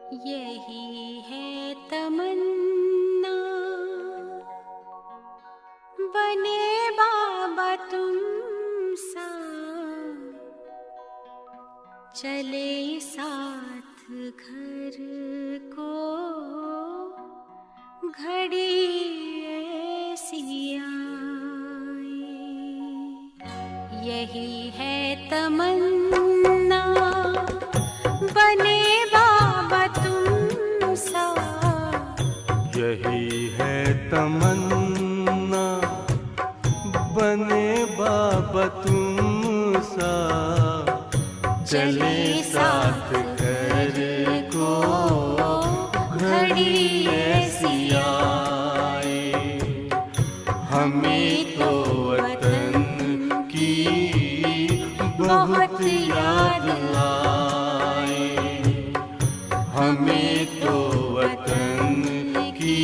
यही है तमन्ना, बने बाबा तुम सा, चले साथ घर को, घड़ी ऐसी आए। यही है तमन्ना, बने बाबा तुम सा, यही है तमन्ना, बने बाबा तुम सा, चले साथ घर को, घड़ी ऐसी आए। हमें तो वतन की बहुत याद आए, हमें तो वतन की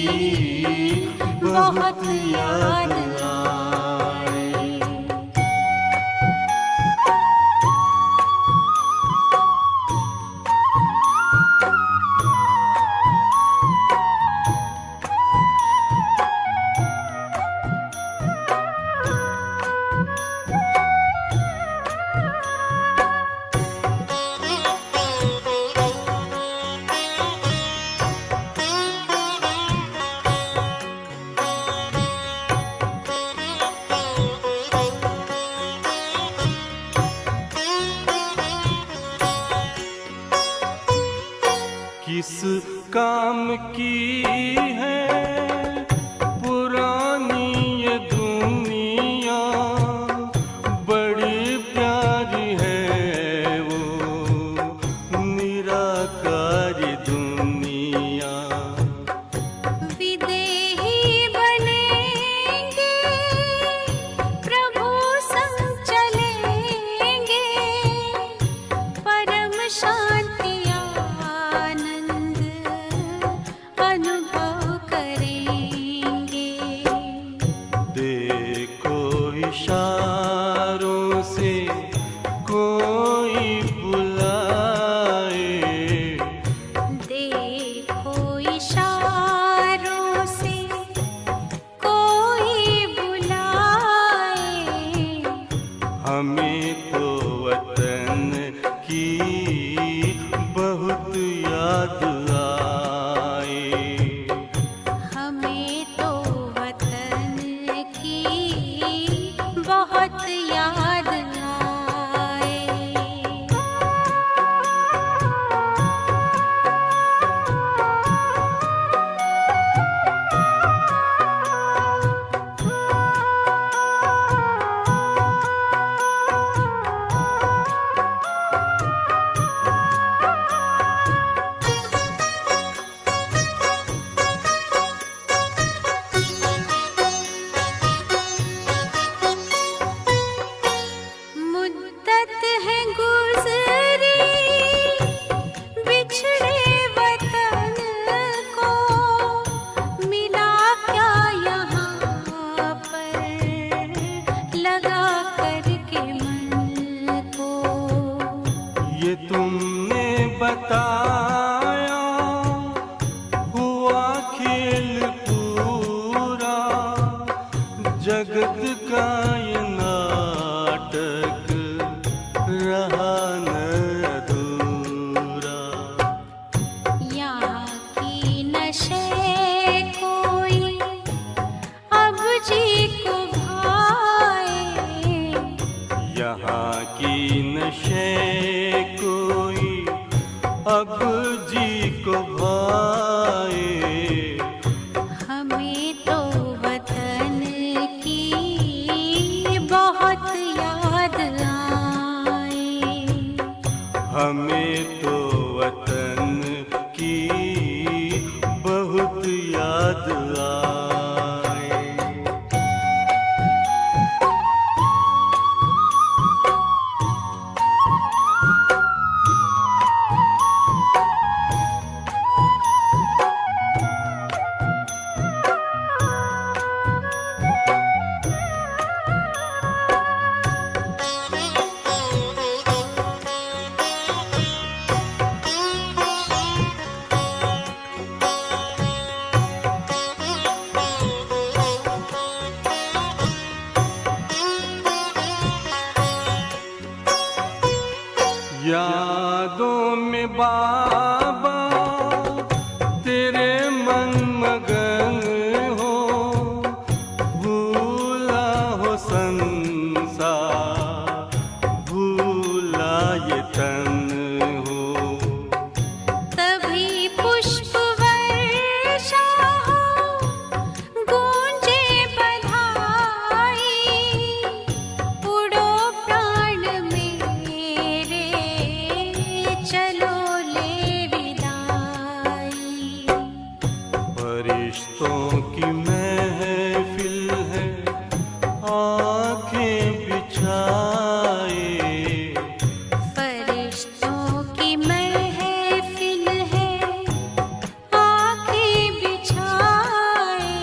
बहुत याद आए। किस काम की है पुरानी ये दुनिया, बड़ी प्यारी है वो निराकारी दुनिया। विदेही बनेंगे, प्रभु संग चलेंगे, परम शांति अनुभव करेंगे। देखो इशारों से कोई बुलाए, देखो इशारों से कोई बुलाए। हमें तो वतन की बहुत याद आए, हमें तो वतन की बहुत याद आए। मुद्दत है गुज़री, बिछड़े वतन को, मिला क्या यहाँ पर लगा करके मन को। ये तुमने बताया हुआ खेल पूरा, जगत का ये नाटक रहा न अधूरा। यहाँ की नशे कोई अब जी को भाए, यहाँ की नशे कोई अब जी को भाए। हमें तो वतन की बहुत याद आए, हमें तो वतन की बहुत याद आए। फरिश्तों की महफिल है आंखें बिछाए, फरिश्तों की महफिल है आंखें बिछाए,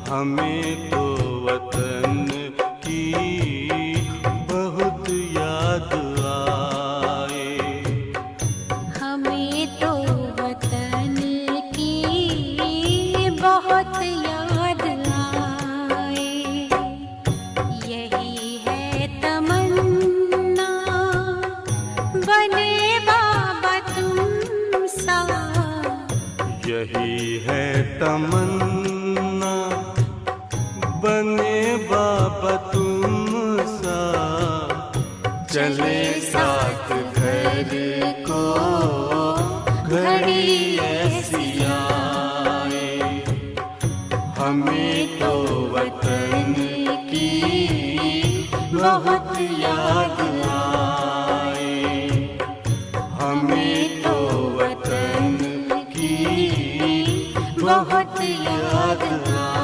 हमें तो वतन की बहुत याद आए। हमें तो वतन की बहुत याद आए। यही है तमन्ना बने बाबा तुम सा, यही है तमन्ना बने बाबा तुम सा, चले साथ घर को घड़ी ऐसी आए। हमें तो वतन की बहुत याद आए, हमें तो वतन की बहुत याद आए।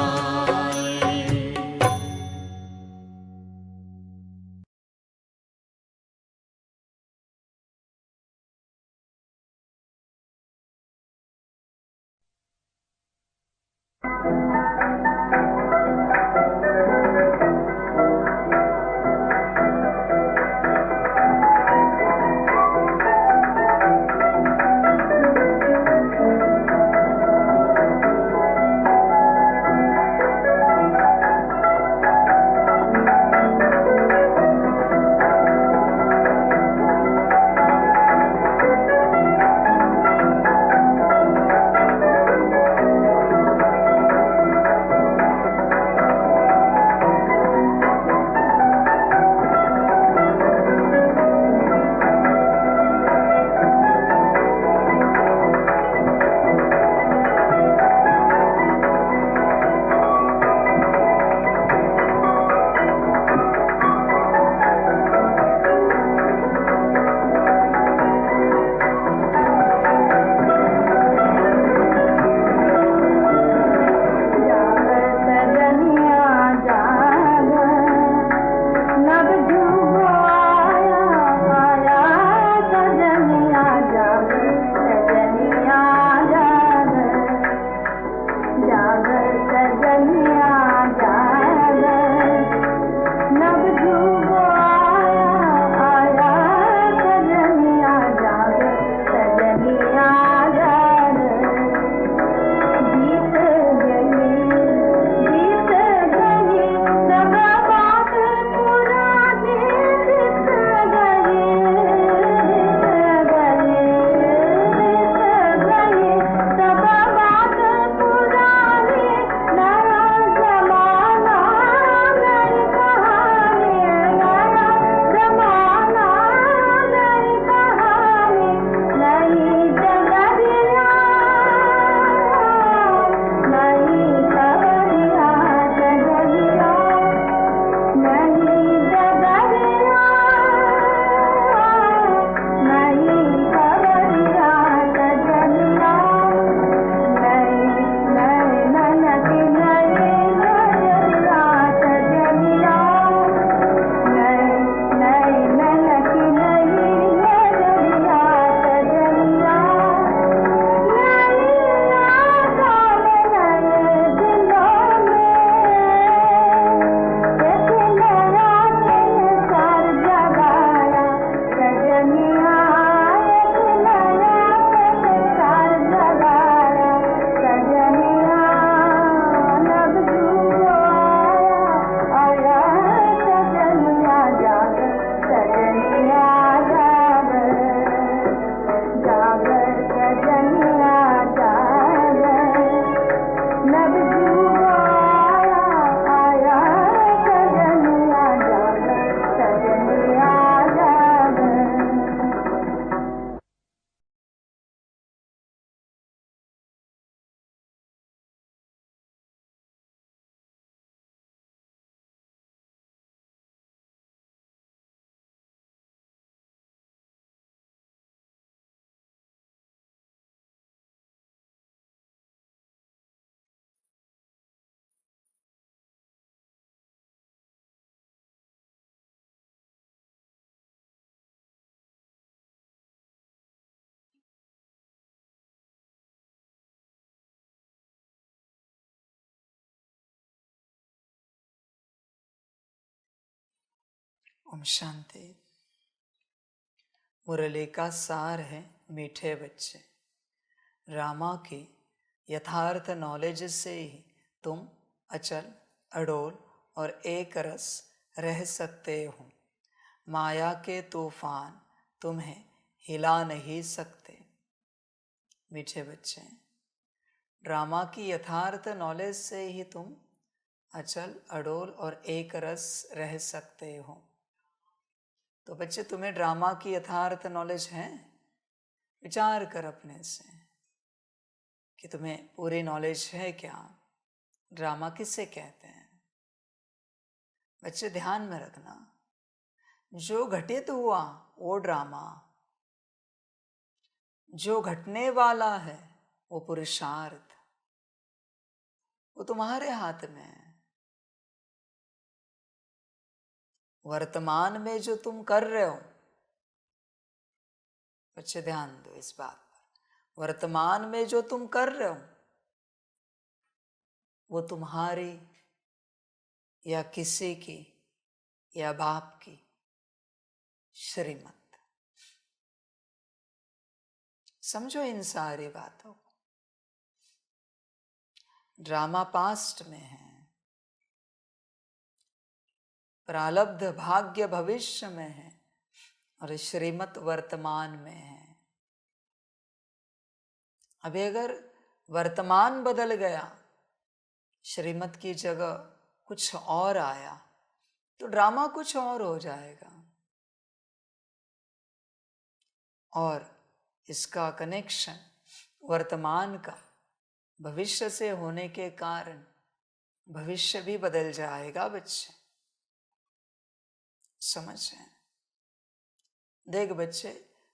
ओम शांति। मुरली का सार है मीठे बच्चे। रामा की यथार्थ नॉलेज से ही तुम अचल, अडोल और एक रस रह सकते हो। माया के तूफान तुम्हें हिला नहीं सकते। मीठे बच्चे, ड्रामा की यथार्थ नॉलेज से ही तुम अचल, अडोल और एक रस रह सकते हो। तो बच्चे, तुम्हें ड्रामा की यथार्थ नॉलेज है? विचार कर अपने से कि तुम्हें पूरी नॉलेज है क्या? ड्रामा किससे कहते हैं? बच्चे ध्यान में रखना, जो घटित हुआ वो ड्रामा, जो घटने वाला है वो पुरुषार्थ, वो तुम्हारे हाथ में है। वर्तमान में जो तुम कर रहे हो, बच्चे ध्यान दो इस बात पर, वर्तमान में जो तुम कर रहे हो वो तुम्हारी या किसी की या बाप की श्रीमत। समझो इन सारी बातों को। ड्रामा पास्ट में है, प्रारब्ध भाग्य भविष्य में है और श्रीमत वर्तमान में है। अभी अगर वर्तमान बदल गया, श्रीमत की जगह कुछ और आया, तो ड्रामा कुछ और हो जाएगा। और इसका कनेक्शन वर्तमान का भविष्य से होने के कारण भविष्य भी बदल जाएगा। बच्चे समझें। देख बच्चे,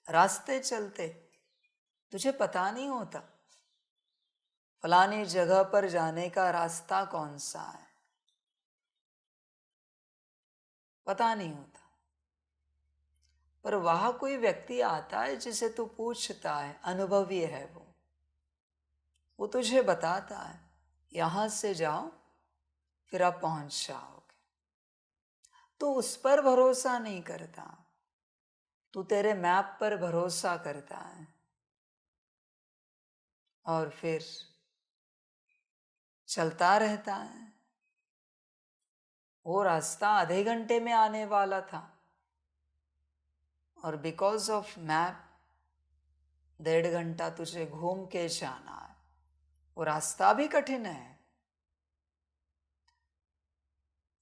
रास्ते चलते तुझे पता नहीं होता फलानी जगह पर जाने का रास्ता कौन सा है, पता नहीं होता। पर वहां कोई व्यक्ति आता है जिसे तू पूछता है, अनुभवी है वो तुझे बताता है यहां से जाओ फिर आप पहुंच जाओगे। तू उस पर भरोसा नहीं करता, तू तेरे मैप पर भरोसा करता है और फिर चलता रहता है। वो रास्ता आधे घंटे में आने वाला था और बिकॉज ऑफ मैप 1.5 घंटा तुझे घूम के जाना है। वो रास्ता भी कठिन है,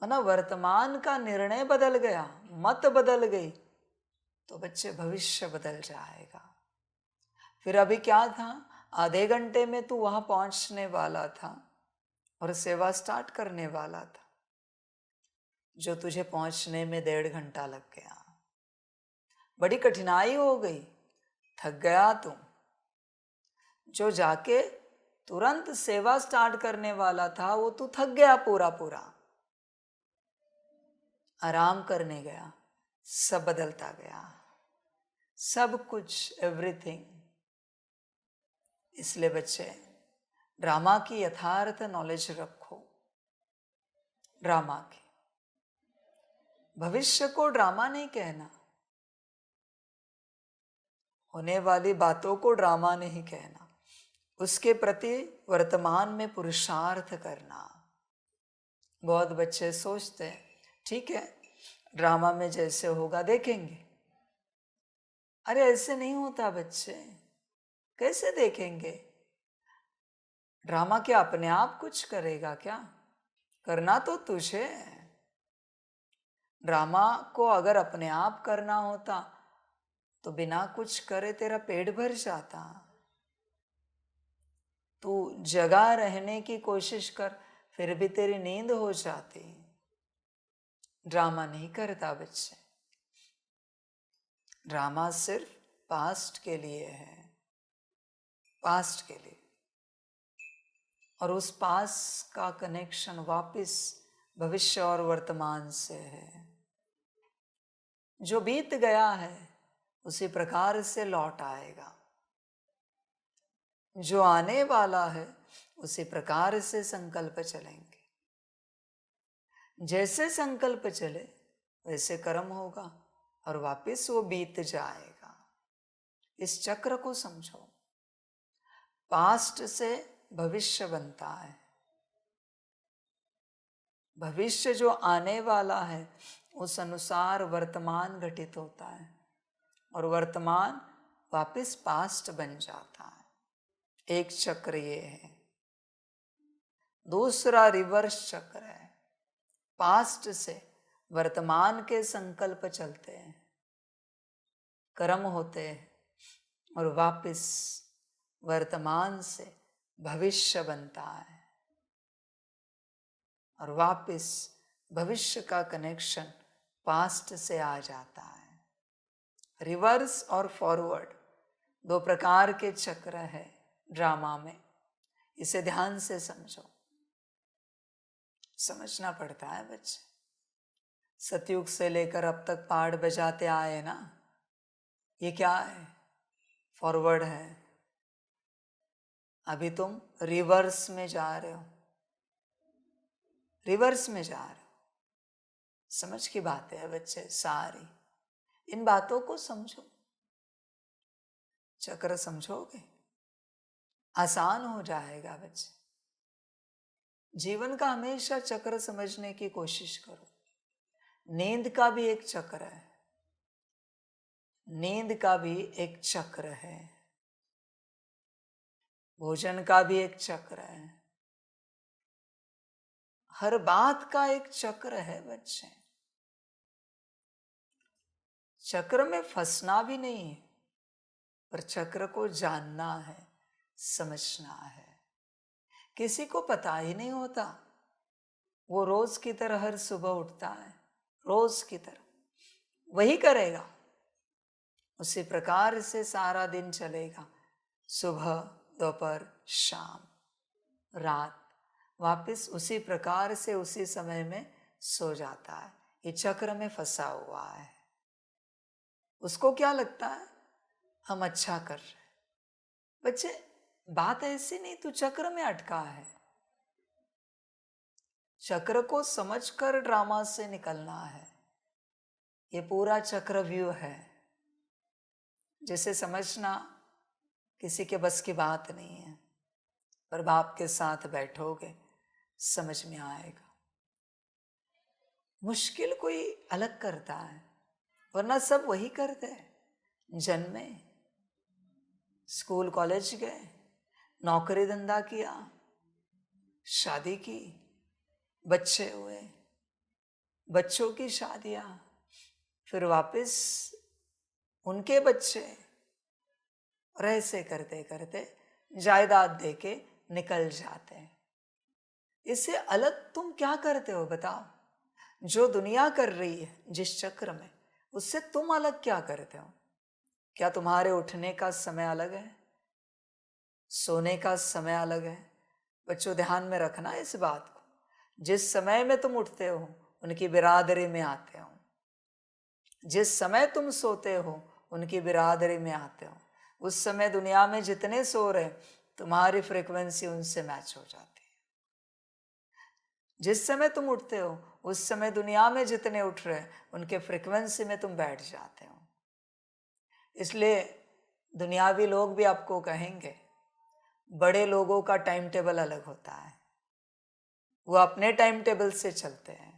ना वर्तमान का निर्णय बदल गया, मत बदल गई, तो बच्चे भविष्य बदल जाएगा। फिर अभी क्या था, आधे घंटे में तू वहां पहुंचने वाला था और सेवा स्टार्ट करने वाला था, जो तुझे पहुंचने में 1.5 घंटा लग गया। बड़ी कठिनाई हो गई, थक गया तू। जो जाके तुरंत सेवा स्टार्ट करने वाला था वो तू थक गया पूरा, आराम करने गया, सब बदलता गया, सब कुछ, एवरीथिंग। इसलिए बच्चे, ड्रामा की यथार्थ नॉलेज रखो। ड्रामा की, भविष्य को ड्रामा नहीं कहना, होने वाली बातों को ड्रामा नहीं कहना, उसके प्रति वर्तमान में पुरुषार्थ करना। बहुत बच्चे सोचते हैं ठीक है, ड्रामा में जैसे होगा देखेंगे। अरे ऐसे नहीं होता बच्चे, कैसे देखेंगे? ड्रामा क्या अपने आप कुछ करेगा क्या? करना तो तुझे। ड्रामा को अगर अपने आप करना होता तो बिना कुछ करे तेरा पेट भर जाता। तू जगा रहने की कोशिश कर, फिर भी तेरी नींद हो जाती। ड्रामा नहीं करता बच्चे, ड्रामा सिर्फ पास्ट के लिए है, पास्ट के लिए। और उस पास्ट का कनेक्शन वापस भविष्य और वर्तमान से है। जो बीत गया है उसी प्रकार से लौट आएगा, जो आने वाला है उसी प्रकार से संकल्प चलेंगे। जैसे संकल्प चले वैसे कर्म होगा और वापस वो बीत जाएगा। इस चक्र को समझो। पास्ट से भविष्य बनता है, भविष्य जो आने वाला है उस अनुसार वर्तमान घटित होता है और वर्तमान वापस पास्ट बन जाता है। एक चक्र ये है। दूसरा रिवर्स चक्र है। पास्ट से वर्तमान के संकल्प चलते हैं, कर्म होते हैं और वापस वर्तमान से भविष्य बनता है और वापस भविष्य का कनेक्शन पास्ट से आ जाता है। रिवर्स और फॉरवर्ड दो प्रकार के चक्र है ड्रामा में। इसे ध्यान से समझो, समझना पड़ता है बच्चे। सतयुग से लेकर अब तक पहाड़ बजाते आए ना, ये क्या है? फॉरवर्ड है। अभी तुम रिवर्स में जा रहे हो, रिवर्स में जा रहे हो। समझ की बातें है बच्चे सारी। इन बातों को समझो, चक्र समझोगे आसान हो जाएगा बच्चे। जीवन का हमेशा चक्र समझने की कोशिश करो। नींद का भी एक चक्र है, नींद का भी एक चक्र है, भोजन का भी एक चक्र है, हर बात का एक चक्र है बच्चे। चक्र में फंसना भी नहीं है, पर चक्र को जानना है, समझना है। किसी को पता ही नहीं होता, वो रोज की तरह हर सुबह उठता है, रोज की तरह वही करेगा, उसी प्रकार से सारा दिन चलेगा। सुबह, दोपहर, शाम, रात, वापस उसी प्रकार से उसी समय में सो जाता है। ये चक्र में फंसा हुआ है। उसको क्या लगता है हम अच्छा कर रहे हैं। बच्चे बात ऐसी नहीं, तू चक्र में अटका है। चक्र को समझकर ड्रामा से निकलना है। ये पूरा चक्रव्यूह है, जिसे समझना किसी के बस की बात नहीं है, पर बाप के साथ बैठोगे समझ में आएगा। मुश्किल कोई अलग करता है, वरना सब वही करते हैं। जन्मे, स्कूल कॉलेज गए, नौकरी धंधा किया, शादी की, बच्चे हुए, बच्चों की शादियां, फिर वापस उनके बच्चे, और ऐसे करते करते जायदाद देके निकल जाते हैं। इससे अलग तुम क्या करते हो बताओ? जो दुनिया कर रही है जिस चक्र में, उससे तुम अलग क्या करते हो? क्या तुम्हारे उठने का समय अलग है? सोने का समय अलग है? बच्चों ध्यान में रखना इस बात को। जिस समय में तुम उठते हो उनकी बिरादरी में आते हो, जिस समय तुम सोते हो उनकी बिरादरी में आते हो। उस समय दुनिया में जितने सो रहे, तुम्हारी फ्रीक्वेंसी उनसे मैच हो जाती है। जिस समय तुम उठते हो उस समय दुनिया में जितने उठ रहे, उनके फ्रीक्वेंसी में तुम बैठ जाते हो। इसलिए दुनियावी लोग भी आपको कहेंगे, बड़े लोगों का टाइम टेबल अलग होता है, वो अपने टाइम टेबल से चलते हैं।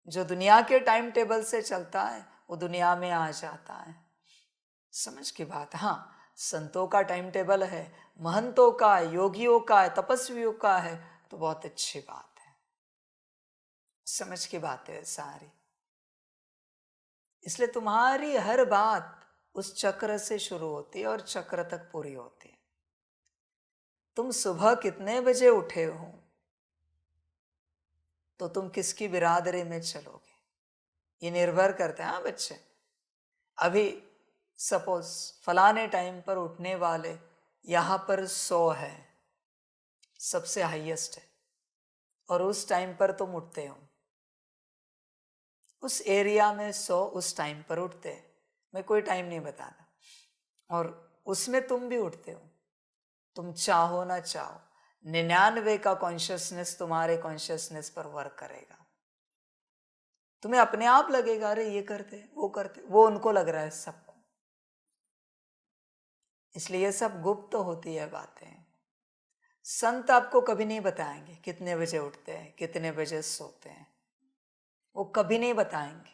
जो दुनिया के टाइम टेबल से चलता है वो दुनिया में आ जाता है। समझ की बात। हाँ, संतों का टाइम टेबल है, महंतों का, योगियों का है, तपस्वियों का है, तो बहुत अच्छी बात है। समझ की बात है सारी। इसलिए तुम्हारी हर बात उस चक्र से शुरू होती है और चक्र तक पूरी होती है। तुम सुबह कितने बजे उठे हो तो तुम किसकी बिरादरी में चलोगे, ये निर्भर करता है। हाँ बच्चे, अभी सपोज फलाने टाइम पर उठने वाले यहाँ पर 100 है, सबसे हाईएस्ट है, और उस टाइम पर तुम उठते हो, उस एरिया में 100 उस टाइम पर उठते हैं। मैं कोई टाइम नहीं बताता, और उसमें तुम भी उठते हो। तुम चाहो ना चाहो 99 का कॉन्शियसनेस तुम्हारे कॉन्शियसनेस पर वर्क करेगा। तुम्हें अपने आप लगेगा अरे ये करते वो करते, वो उनको लग रहा है सबको। इसलिए ये सब गुप्त होती है बातें। संत आपको कभी नहीं बताएंगे कितने बजे उठते हैं, कितने बजे सोते हैं, वो कभी नहीं बताएंगे।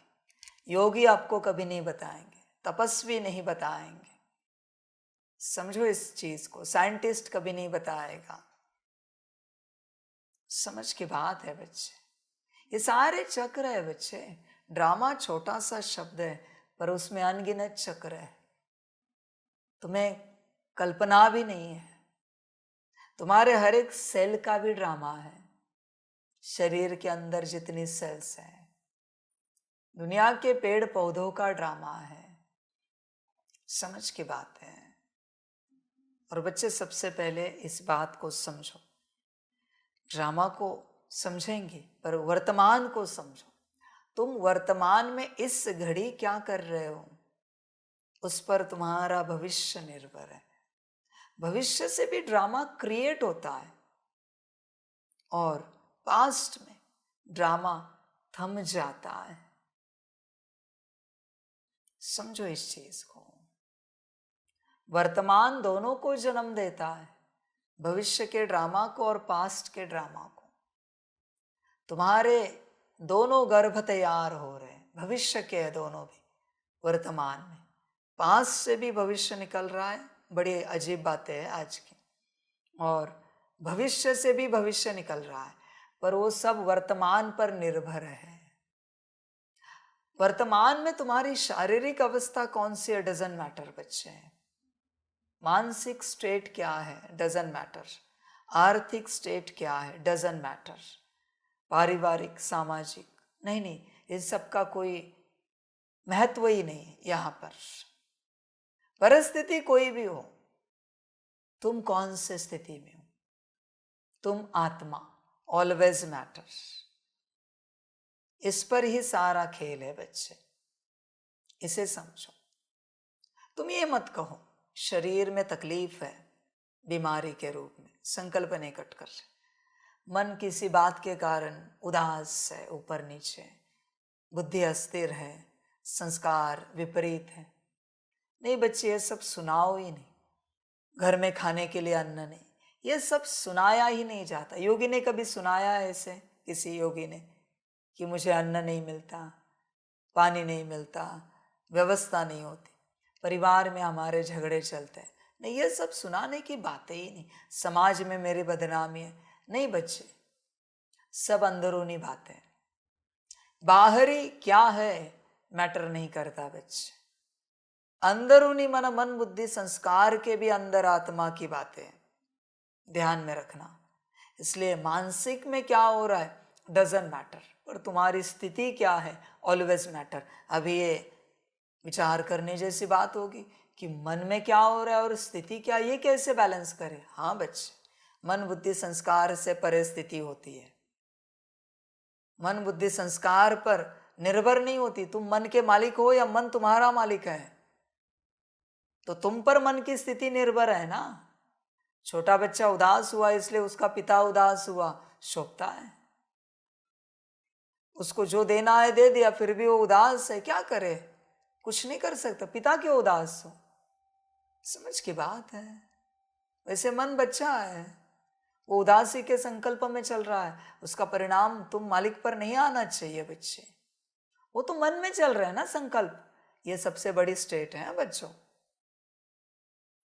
योगी आपको कभी नहीं बताएंगे, तपस्वी नहीं बताएंगे। समझो इस चीज को, साइंटिस्ट कभी नहीं बताएगा। समझ की बात है बच्चे, ये सारे चक्र है बच्चे। ड्रामा छोटा सा शब्द है पर उसमें अनगिनत चक्र है, तुम्हें कल्पना भी नहीं है। तुम्हारे हर एक सेल का भी ड्रामा है, शरीर के अंदर जितनी सेल्स हैं, दुनिया के पेड़ पौधों का ड्रामा है। समझ की बात है। और बच्चे सबसे पहले इस बात को समझो, ड्रामा को समझेंगे पर वर्तमान को समझो। तुम वर्तमान में इस घड़ी क्या कर रहे हो, उस पर तुम्हारा भविष्य निर्भर है। भविष्य से भी ड्रामा क्रिएट होता है और पास्ट में ड्रामा थम जाता है। समझो इस चीज को। वर्तमान दोनों को जन्म देता है, भविष्य के ड्रामा को और पास्ट के ड्रामा को। तुम्हारे दोनों गर्भ तैयार हो रहे हैं, भविष्य के हैं दोनों भी वर्तमान में, पास्ट से भी भविष्य निकल रहा है। बड़ी अजीब बातें हैं आज की। और भविष्य से भी भविष्य निकल रहा है, पर वो सब वर्तमान पर निर्भर है। वर्तमान में तुम्हारी शारीरिक अवस्था कौन सी है, डजंट मैटर बच्चे। मानसिक स्टेट क्या है, डजंट मैटर। आर्थिक स्टेट क्या है, डजंट मैटर। पारिवारिक, सामाजिक, नहीं, इन सब का कोई महत्व ही नहीं है यहाँ पर। परिस्थिति कोई भी हो, तुम कौन से स्थिति में हो, तुम आत्मा, ऑलवेज मैटर। इस पर ही सारा खेल है बच्चे, इसे समझो। तुम ये मत कहो शरीर में तकलीफ है बीमारी के रूप में, संकल्प नहीं कट कर। मन किसी बात के कारण उदास है, ऊपर नीचे, बुद्धि अस्थिर है, संस्कार विपरीत है। नहीं बच्चे, ये सब सुनाओ ही नहीं। घर में खाने के लिए अन्न नहीं, ये सब सुनाया ही नहीं जाता। योगी ने कभी सुनाया है ऐसे, किसी योगी ने, कि मुझे अन्न नहीं मिलता, पानी नहीं मिलता, व्यवस्था नहीं होती, परिवार में हमारे झगड़े चलते हैं? नहीं, ये सब सुनाने की बातें ही नहीं। समाज में मेरी बदनामी है, नहीं बच्चे, सब अंदरूनी बातें। बाहरी क्या है मैटर नहीं करता बच्चे। अंदरूनी मन बुद्धि संस्कार के भी अंदर आत्मा की बातें ध्यान में रखना। इसलिए मानसिक में क्या हो रहा है डजंट मैटर, पर तुम्हारी स्थिति क्या है ऑलवेज मैटर। अभी ये विचार करने जैसी बात होगी कि मन में क्या हो रहा है और स्थिति क्या, ये कैसे बैलेंस करें। हाँ बच्चे, मन बुद्धि संस्कार से परे स्थिति होती है। मन बुद्धि संस्कार पर निर्भर नहीं होती। तुम मन के मालिक हो या मन तुम्हारा मालिक है, तो तुम पर मन की स्थिति निर्भर है ना। छोटा बच्चा उदास हुआ इसलिए उसका पिता उदास हुआ, शोभता है। उसको जो देना है दे दिया, फिर भी वो उदास है, क्या करे, कुछ नहीं कर सकता। पिता क्यों उदास हो, समझ की बात है। वैसे मन बच्चा है, वो उदासी के संकल्प में चल रहा है, उसका परिणाम तुम मालिक पर नहीं आना चाहिए बच्चे। वो तो मन में चल रहा है ना संकल्प, ये सबसे बड़ी स्टेट है बच्चों।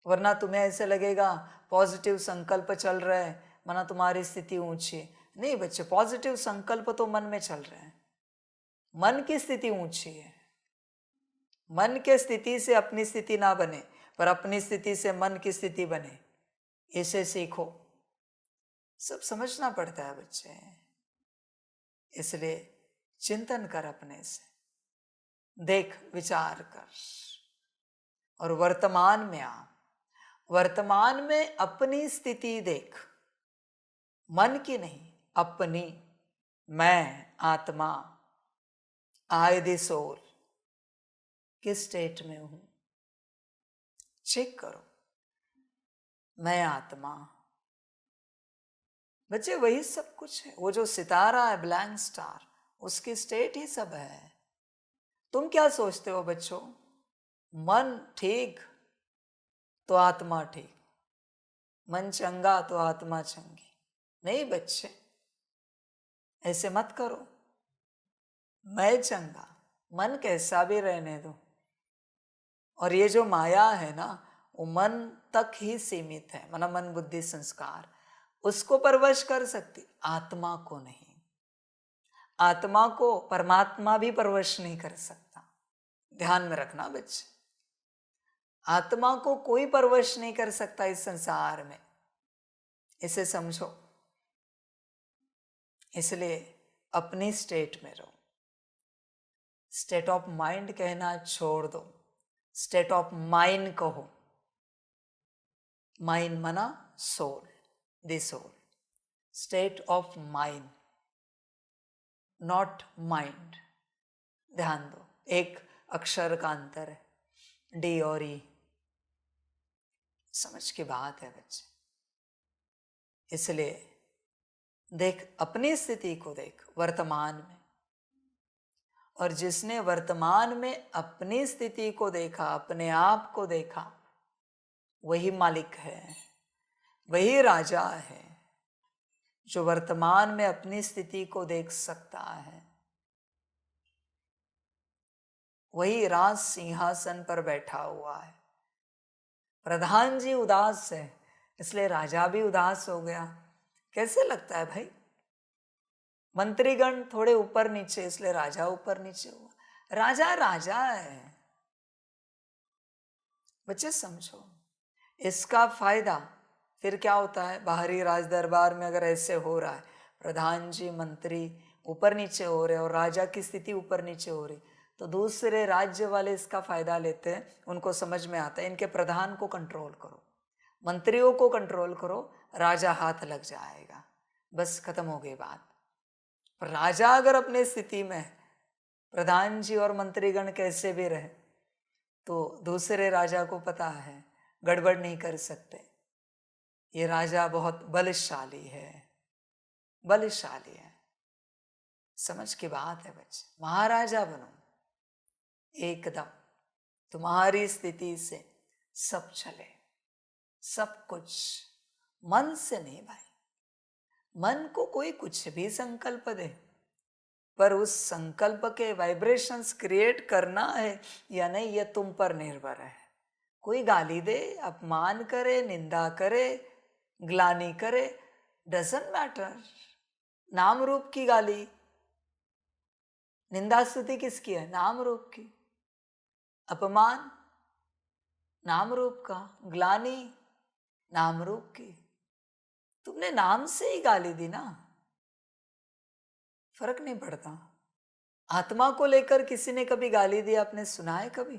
वरना तुम्हें ऐसे लगेगा पॉजिटिव संकल्प चल रहा है माना तुम्हारी स्थिति ऊंची। नहीं बच्चे, पॉजिटिव संकल्प तो मन में चल रहे हैं, मन की स्थिति ऊंची है। मन के स्थिति से अपनी स्थिति ना बने, पर अपनी स्थिति से मन की स्थिति बने, इसे सीखो। सब समझना पड़ता है बच्चे, इसलिए चिंतन कर, अपने से देख, विचार कर और वर्तमान में आ। वर्तमान में अपनी स्थिति देख, मन की नहीं, अपनी। मैं आत्मा, आई द सोल, किस स्टेट में हूं चेक करो। मैं आत्मा, बच्चे वही सब कुछ है। वो जो सितारा है, ब्लैंक स्टार, उसकी स्टेट ही सब है। तुम क्या सोचते हो बच्चों? मन ठीक तो आत्मा ठीक, मन चंगा तो आत्मा चंगी। नहीं बच्चे, ऐसे मत करो। मैं चंगा, मन कैसा भी रहने दो। और ये जो माया है ना, वो मन तक ही सीमित है, मतलब मन बुद्धि संस्कार, उसको परवश कर सकती, आत्मा को नहीं। आत्मा को परमात्मा भी परवश नहीं कर सकता। ध्यान में रखना बच्चे, आत्मा को कोई परवश नहीं कर सकता इस संसार में, इसे समझो। इसलिए अपनी स्टेट में रहो। स्टेट ऑफ माइंड कहना छोड़ दो, स्टेट ऑफ माइंड कहो। माइंड मना soul, the soul. State of mind, not mind. ध्यान दो, एक अक्षर का अंतर है, डी और ई। समझ की बात है बच्चे। इसलिए देख, अपनी स्थिति को देख वर्तमान में, और जिसने वर्तमान में अपनी स्थिति को देखा, अपने आप को देखा, वही मालिक है, वही राजा है, जो वर्तमान में अपनी स्थिति को देख सकता है। वही राज सिंहासन पर बैठा हुआ है। प्रधान जी उदास है, इसलिए राजा भी उदास हो गया। कैसे लगता है भाई? मंत्रीगण थोड़े ऊपर नीचे, इसलिए राजा ऊपर नीचे हुआ। राजा राजा है। बच्चे समझो, इसका फायदा फिर क्या होता है? बाहरी राज दरबार में अगर ऐसे हो रहा है, प्रधान जी मंत्री ऊपर नीचे हो रहे और राजा की स्थिति ऊपर नीचे हो रही, तो दूसरे राज्य वाले इसका फायदा लेते हैं। उनको समझ में आता है इनके प्रधान को कंट्रोल करो, मंत्रियों को कंट्रोल करो, राजा हाथ लग जाएगा, बस खत्म हो गई बात। पर राजा अगर अपने स्थिति में है, प्रधान जी और मंत्रीगण कैसे भी रहे, तो दूसरे राजा को पता है गड़बड़ नहीं कर सकते। ये राजा बहुत बलशाली है, बलशाली है। समझ की बात है बच्चे। महाराजा बनो एकदम, तुम्हारी स्थिति से सब चले, सब कुछ मन से नहीं भाई। मन को कोई कुछ भी संकल्प दे, पर उस संकल्प के वाइब्रेशंस क्रिएट करना है या नहीं, यह तुम पर निर्भर है। कोई गाली दे, अपमान करे, निंदा करे, ग्लानि करे, डजंट मैटर। नाम रूप की गाली, निंदा स्तुति किसकी है? नाम रूप की। अपमान नाम रूप का, ग्लानि नाम रूप की। तुमने नाम से ही गाली दी ना, फर्क नहीं पड़ता। आत्मा को लेकर किसी ने कभी गाली दी आपने सुना है कभी?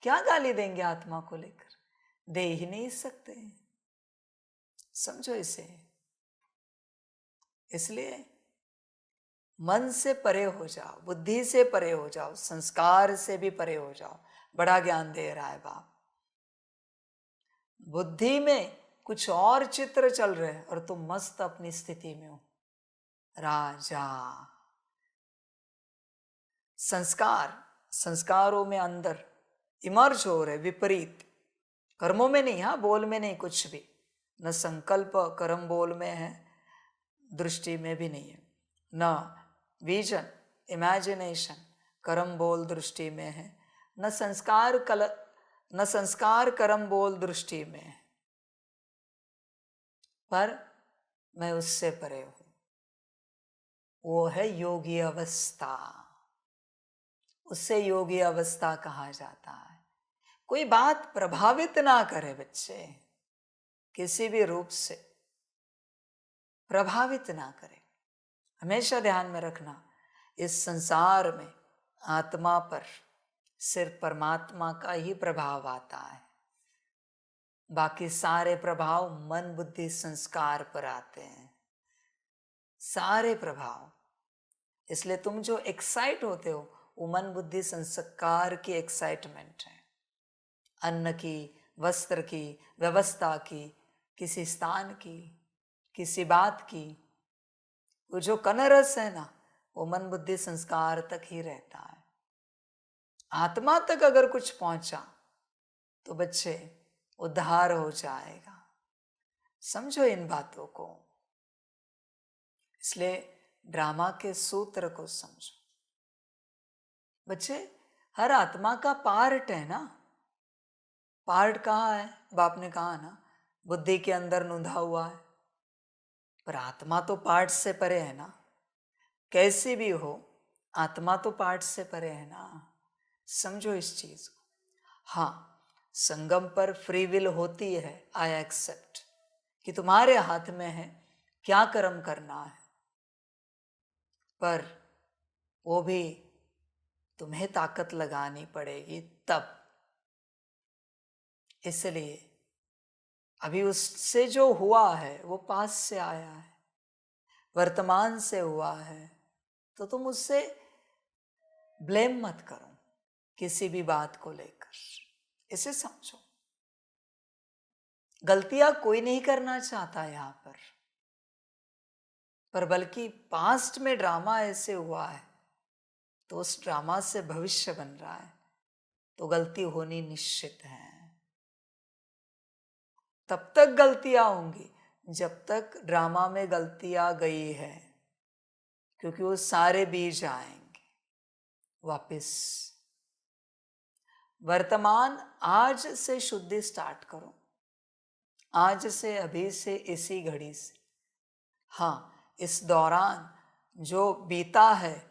क्या गाली देंगे आत्मा को लेकर? दे ही नहीं सकते। समझो इसे। इसलिए मन से परे हो जाओ, बुद्धि से परे हो जाओ, संस्कार से भी परे हो जाओ। बड़ा ज्ञान दे रहा है बाप। बुद्धि में कुछ और चित्र चल रहे हैं और तुम मस्त अपनी स्थिति में हो, राजा। संस्कार, संस्कारों में अंदर इमर्ज हो रहे, विपरीत। कर्मों में नहीं, हाँ, बोल में नहीं, कुछ भी न। संकल्प कर्म बोल में है, दृष्टि में भी नहीं है। न विजन इमेजिनेशन कर्म बोल दृष्टि में है, न संस्कार कर्म बोल दृष्टि में है। पर मैं उससे परे हूं। वो है योगी अवस्था। उससे योगी अवस्था कहा जाता है। कोई बात प्रभावित ना करे बच्चे, किसी भी रूप से प्रभावित ना करे। हमेशा ध्यान में रखना, इस संसार में आत्मा पर सिर्फ परमात्मा का ही प्रभाव आता है। बाकी सारे प्रभाव मन बुद्धि संस्कार पर आते हैं, सारे प्रभाव। इसलिए तुम जो एक्साइट होते हो, वो मन बुद्धि संस्कार की एक्साइटमेंट है। अन्न की, वस्त्र की, व्यवस्था की, किसी स्थान की, किसी बात की। वो जो कनरस है ना, वो मन बुद्धि संस्कार तक ही रहता है। आत्मा तक अगर कुछ पहुंचा तो बच्चे उद्धार हो जाएगा। समझो इन बातों को। इसलिए ड्रामा के सूत्र को समझो। बच्चे, हर आत्मा का पार्ट है ना। पार्ट कहाँ है? बाप ने कहा ना, बुद्धि के अंदर नूंधा हुआ है। पर आत्मा तो पार्ट से परे है ना। कैसी भी हो, आत्मा तो पार्ट से परे है ना। समझो इस चीज को। हाँ, संगम पर फ्री विल होती है, आई एक्सेप्ट, कि तुम्हारे हाथ में है क्या कर्म करना है, पर वो भी तुम्हें ताकत लगानी पड़ेगी तब। इसलिए अभी उससे जो हुआ है वो पास से आया है, वर्तमान से हुआ है, तो तुम उससे ब्लेम मत करो किसी भी बात को लेकर। इसे समझो। गलतियां कोई नहीं करना चाहता यहां पर बल्कि पास्ट में ड्रामा ऐसे हुआ है तो उस ड्रामा से भविष्य बन रहा है, तो गलती होनी निश्चित है। तब तक गलतियां होंगी जब तक ड्रामा में गलतियां गई है, क्योंकि वो सारे बीज आएंगे वापस। वर्तमान आज से शुद्धि स्टार्ट करो, आज से, अभी से, इसी घड़ी से। हाँ, इस दौरान जो बीता है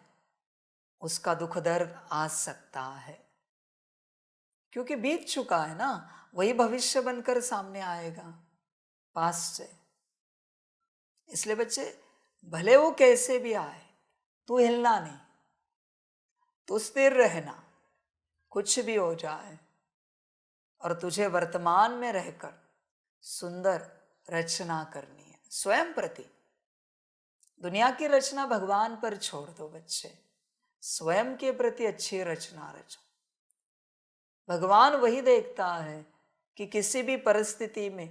उसका दुख दर्द आ सकता है, क्योंकि बीत चुका है ना। वही भविष्य बनकर सामने आएगा पास्ट से। इसलिए बच्चे, भले वो कैसे भी आए, तू हिलना नहीं, तू स्थिर रहना, कुछ भी हो जाए। और तुझे वर्तमान में रहकर सुंदर रचना करनी है स्वयं प्रति। दुनिया की रचना भगवान पर छोड़ दो बच्चे, स्वयं के प्रति अच्छी रचना रचो। भगवान वही देखता है कि किसी भी परिस्थिति में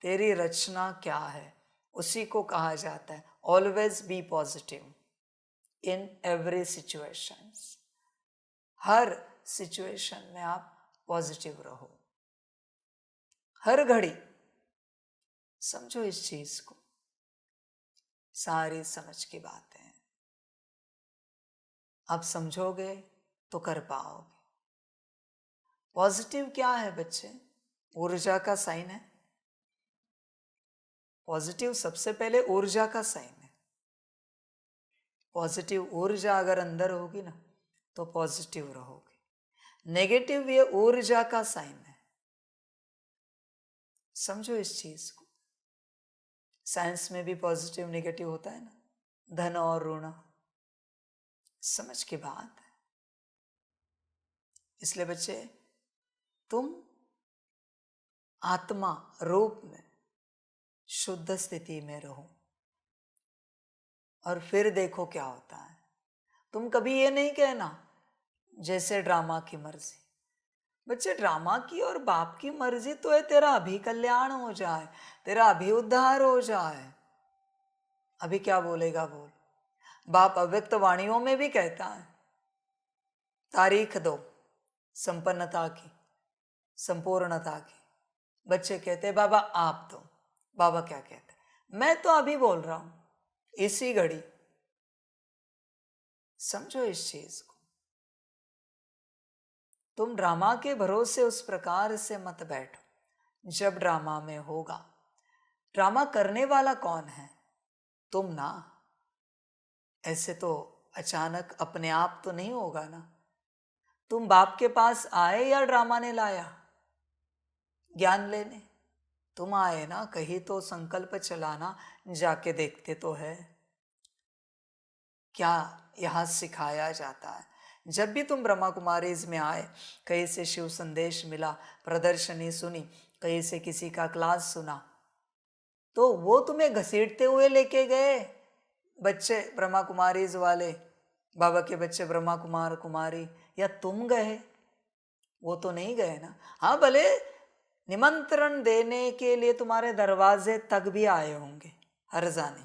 तेरी रचना क्या है। उसी को कहा जाता है always be positive in every situation. Her situation में आप पॉजिटिव रहो, हर घड़ी। समझो इस चीज को। सारी समझ की बातें हैं, आप समझोगे तो कर पाओगे। पॉजिटिव क्या है बच्चे? ऊर्जा का साइन है। पॉजिटिव सबसे पहले ऊर्जा का साइन है। पॉजिटिव ऊर्जा अगर अंदर होगी ना तो पॉजिटिव रहोगे। नेगेटिव ये ऊर्जा का साइन है। समझो इस चीज को। साइंस में भी पॉजिटिव नेगेटिव होता है ना, धन और ऋण। समझ की बात है। इसलिए बच्चे, तुम आत्मा रूप में शुद्ध स्थिति में रहो और फिर देखो क्या होता है। तुम कभी ये नहीं कहना जैसे ड्रामा की मर्जी। बच्चे, ड्रामा की और बाप की मर्जी तो है तेरा अभी कल्याण हो जाए, तेरा अभी उद्धार हो जाए। अभी क्या बोलेगा बोल। बाप अव्यक्त वाणियों में भी कहता है तारीख दो संपन्नता की, संपूर्णता की। बच्चे कहते हैं बाबा आप दो। बाबा क्या कहते हैं? मैं तो अभी बोल रहा हूं, इसी घड़ी। समझो इस चीज को। तुम ड्रामा के भरोसे उस प्रकार से मत बैठो। जब ड्रामा में होगा, ड्रामा करने वाला कौन है? तुम ना। ऐसे तो अचानक अपने आप तो नहीं होगा ना। तुम बाप के पास आए या ड्रामा ने लाया ज्ञान लेने? तुम आए ना, कहीं तो संकल्प चलाना, जाके देखते तो है क्या यहां सिखाया जाता है। जब भी तुम ब्रह्मा कुमारीज में आए, कहीं से शिव संदेश मिला, प्रदर्शनी सुनी, कहीं से किसी का क्लास सुना, तो वो तुम्हें घसीटते हुए लेके गए बच्चे ब्रह्मा कुमारीज वाले, बाबा के बच्चे ब्रह्मा कुमार कुमारी, या तुम गए? वो तो नहीं गए ना। हाँ, भले निमंत्रण देने के लिए तुम्हारे दरवाजे तक भी आए होंगे हर जाने,